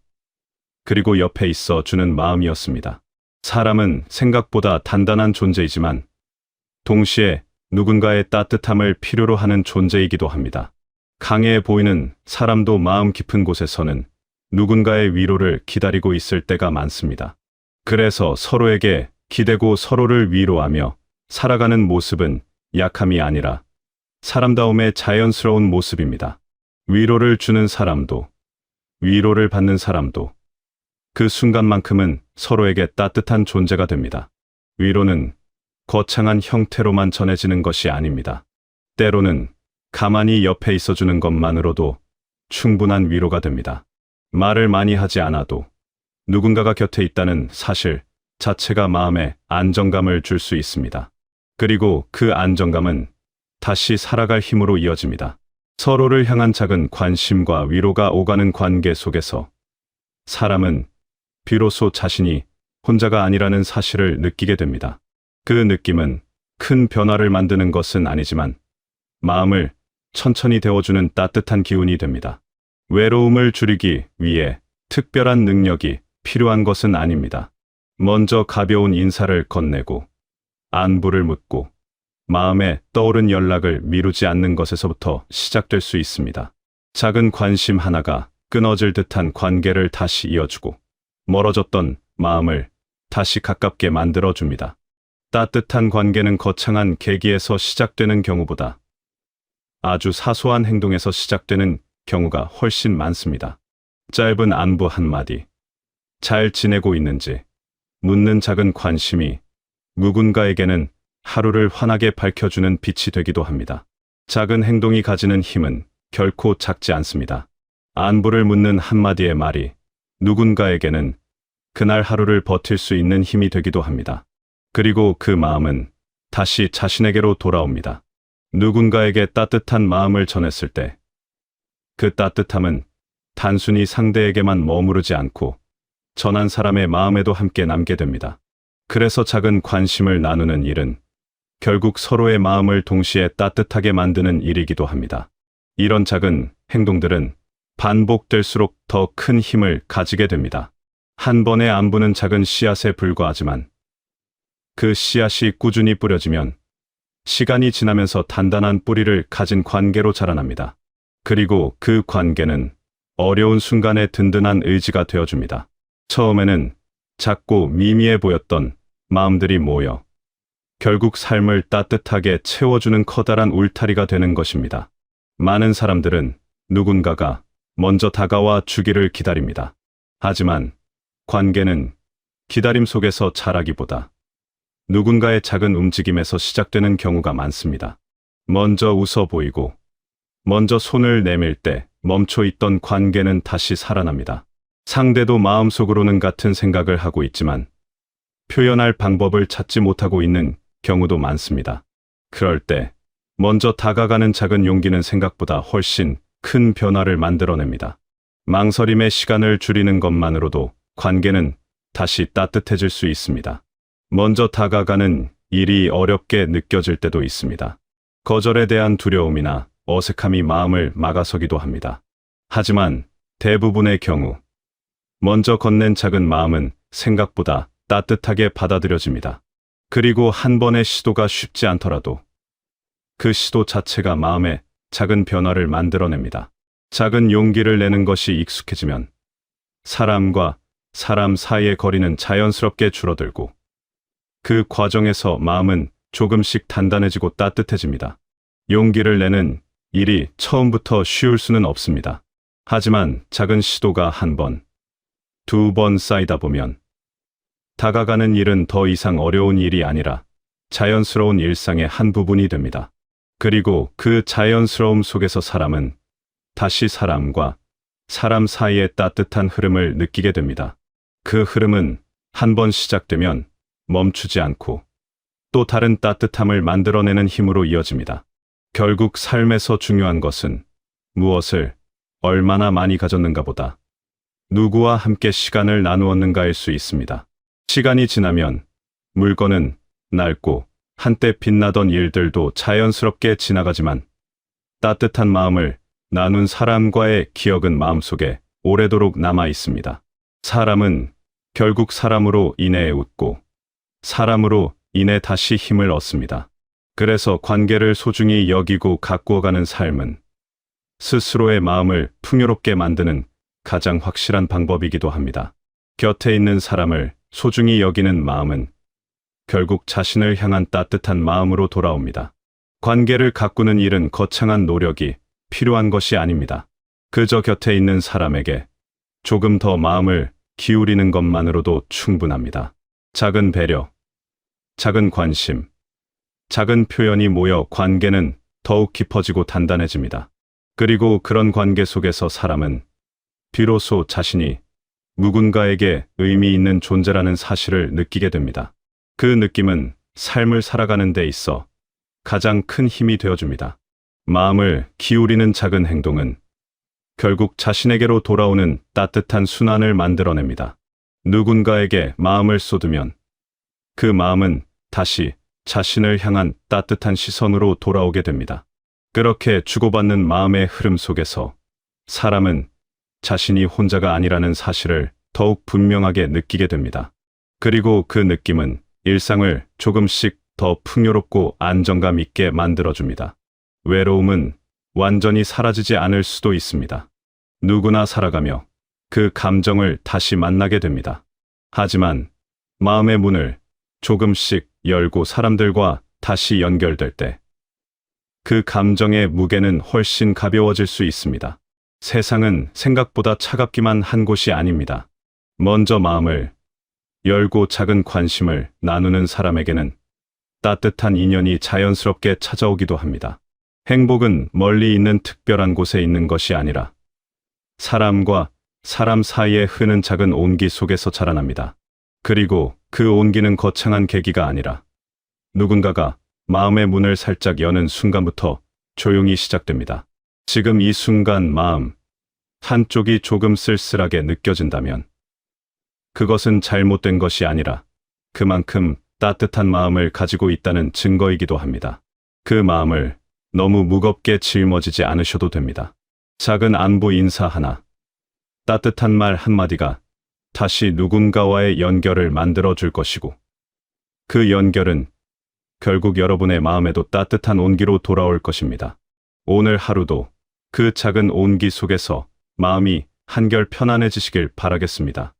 그리고 옆에 있어 주는 마음이었습니다. 사람은 생각보다 단단한 존재이지만 동시에 누군가의 따뜻함을 필요로 하는 존재이기도 합니다. 강해 보이는 사람도 마음 깊은 곳에서는 누군가의 위로를 기다리고 있을 때가 많습니다. 그래서 서로에게 기대고 서로를 위로하며 살아가는 모습은 약함이 아니라 사람다움의 자연스러운 모습입니다. 위로를 주는 사람도 위로를 받는 사람도 그 순간만큼은 서로에게 따뜻한 존재가 됩니다. 위로는 거창한 형태로만 전해지는 것이 아닙니다. 때로는 가만히 옆에 있어주는 것만으로도 충분한 위로가 됩니다. 말을 많이 하지 않아도 누군가가 곁에 있다는 사실 자체가 마음에 안정감을 줄 수 있습니다. 그리고 그 안정감은 다시 살아갈 힘으로 이어집니다. 서로를 향한 작은 관심과 위로가 오가는 관계 속에서 사람은 비로소 자신이 혼자가 아니라는 사실을 느끼게 됩니다. 그 느낌은 큰 변화를 만드는 것은 아니지만 마음을 천천히 데워주는 따뜻한 기운이 됩니다. 외로움을 줄이기 위해 특별한 능력이 필요한 것은 아닙니다. 먼저 가벼운 인사를 건네고 안부를 묻고 마음에 떠오른 연락을 미루지 않는 것에서부터 시작될 수 있습니다. 작은 관심 하나가 끊어질 듯한 관계를 다시 이어주고 멀어졌던 마음을 다시 가깝게 만들어줍니다. 따뜻한 관계는 거창한 계기에서 시작되는 경우보다 아주 사소한 행동에서 시작되는 경우가 훨씬 많습니다. 짧은 안부 한마디, 잘 지내고 있는지 묻는 작은 관심이 누군가에게는 하루를 환하게 밝혀주는 빛이 되기도 합니다. 작은 행동이 가지는 힘은 결코 작지 않습니다. 안부를 묻는 한마디의 말이 누군가에게는 그날 하루를 버틸 수 있는 힘이 되기도 합니다. 그리고 그 마음은 다시 자신에게로 돌아옵니다. 누군가에게 따뜻한 마음을 전했을 때 그 따뜻함은 단순히 상대에게만 머무르지 않고 전한 사람의 마음에도 함께 남게 됩니다. 그래서 작은 관심을 나누는 일은 결국 서로의 마음을 동시에 따뜻하게 만드는 일이기도 합니다. 이런 작은 행동들은 반복될수록 더 큰 힘을 가지게 됩니다. 한 번의 안부는 작은 씨앗에 불과하지만 그 씨앗이 꾸준히 뿌려지면 시간이 지나면서 단단한 뿌리를 가진 관계로 자라납니다. 그리고 그 관계는 어려운 순간에 든든한 의지가 되어줍니다. 처음에는 작고 미미해 보였던 마음들이 모여 결국 삶을 따뜻하게 채워주는 커다란 울타리가 되는 것입니다. 많은 사람들은 누군가가 먼저 다가와 주기를 기다립니다. 하지만 관계는 기다림 속에서 자라기보다 누군가의 작은 움직임에서 시작되는 경우가 많습니다. 먼저 웃어 보이고 먼저 손을 내밀 때 멈춰 있던 관계는 다시 살아납니다. 상대도 마음속으로는 같은 생각을 하고 있지만 표현할 방법을 찾지 못하고 있는 경우도 많습니다. 그럴 때 먼저 다가가는 작은 용기는 생각보다 훨씬 큰 변화를 만들어냅니다. 망설임의 시간을 줄이는 것만으로도 관계는 다시 따뜻해질 수 있습니다. 먼저 다가가는 일이 어렵게 느껴질 때도 있습니다. 거절에 대한 두려움이나 어색함이 마음을 막아서기도 합니다. 하지만 대부분의 경우 먼저 건넨 작은 마음은 생각보다 따뜻하게 받아들여집니다. 그리고 한 번의 시도가 쉽지 않더라도 그 시도 자체가 마음에 작은 변화를 만들어냅니다. 작은 용기를 내는 것이 익숙해지면 사람과 사람 사이의 거리는 자연스럽게 줄어들고 그 과정에서 마음은 조금씩 단단해지고 따뜻해집니다. 용기를 내는 일이 처음부터 쉬울 수는 없습니다. 하지만 작은 시도가 한 번, 두 번 쌓이다 보면 다가가는 일은 더 이상 어려운 일이 아니라 자연스러운 일상의 한 부분이 됩니다. 그리고 그 자연스러움 속에서 사람은 다시 사람과 사람 사이의 따뜻한 흐름을 느끼게 됩니다. 그 흐름은 한 번 시작되면 멈추지 않고 또 다른 따뜻함을 만들어내는 힘으로 이어집니다. 결국 삶에서 중요한 것은 무엇을 얼마나 많이 가졌는가 보다 누구와 함께 시간을 나누었는가일 수 있습니다. 시간이 지나면 물건은 낡고 한때 빛나던 일들도 자연스럽게 지나가지만 따뜻한 마음을 나눈 사람과의 기억은 마음속에 오래도록 남아 있습니다. 사람은 결국 사람으로 인해 웃고 사람으로 인해 다시 힘을 얻습니다. 그래서 관계를 소중히 여기고 가꾸어가는 삶은 스스로의 마음을 풍요롭게 만드는 가장 확실한 방법이기도 합니다. 곁에 있는 사람을 소중히 여기는 마음은 결국 자신을 향한 따뜻한 마음으로 돌아옵니다. 관계를 가꾸는 일은 거창한 노력이 필요한 것이 아닙니다. 그저 곁에 있는 사람에게 조금 더 마음을 기울이는 것만으로도 충분합니다. 작은 배려, 작은 관심, 작은 표현이 모여 관계는 더욱 깊어지고 단단해집니다. 그리고 그런 관계 속에서 사람은 비로소 자신이 누군가에게 의미 있는 존재라는 사실을 느끼게 됩니다. 그 느낌은 삶을 살아가는 데 있어 가장 큰 힘이 되어줍니다. 마음을 기울이는 작은 행동은 결국 자신에게로 돌아오는 따뜻한 순환을 만들어냅니다. 누군가에게 마음을 쏟으면 그 마음은 다시 자신을 향한 따뜻한 시선으로 돌아오게 됩니다. 그렇게 주고받는 마음의 흐름 속에서 사람은 자신이 혼자가 아니라는 사실을 더욱 분명하게 느끼게 됩니다. 그리고 그 느낌은 일상을 조금씩 더 풍요롭고 안정감 있게 만들어줍니다. 외로움은 완전히 사라지지 않을 수도 있습니다. 누구나 살아가며 그 감정을 다시 만나게 됩니다. 하지만 마음의 문을 조금씩 열고 사람들과 다시 연결될 때 그 감정의 무게는 훨씬 가벼워질 수 있습니다. 세상은 생각보다 차갑기만 한 곳이 아닙니다. 먼저 마음을 열고 작은 관심을 나누는 사람에게는 따뜻한 인연이 자연스럽게 찾아오기도 합니다. 행복은 멀리 있는 특별한 곳에 있는 것이 아니라 사람과 사람 사이에 흐는 작은 온기 속에서 자라납니다. 그리고 그 온기는 거창한 계기가 아니라 누군가가 마음의 문을 살짝 여는 순간부터 조용히 시작됩니다. 지금 이 순간 마음 한쪽이 조금 쓸쓸하게 느껴진다면 그것은 잘못된 것이 아니라 그만큼 따뜻한 마음을 가지고 있다는 증거이기도 합니다. 그 마음을 너무 무겁게 짊어지지 않으셔도 됩니다. 작은 안부 인사 하나, 따뜻한 말 한마디가 다시 누군가와의 연결을 만들어 줄 것이고 그 연결은 결국 여러분의 마음에도 따뜻한 온기로 돌아올 것입니다. 오늘 하루도 그 작은 온기 속에서 마음이 한결 편안해지시길 바라겠습니다.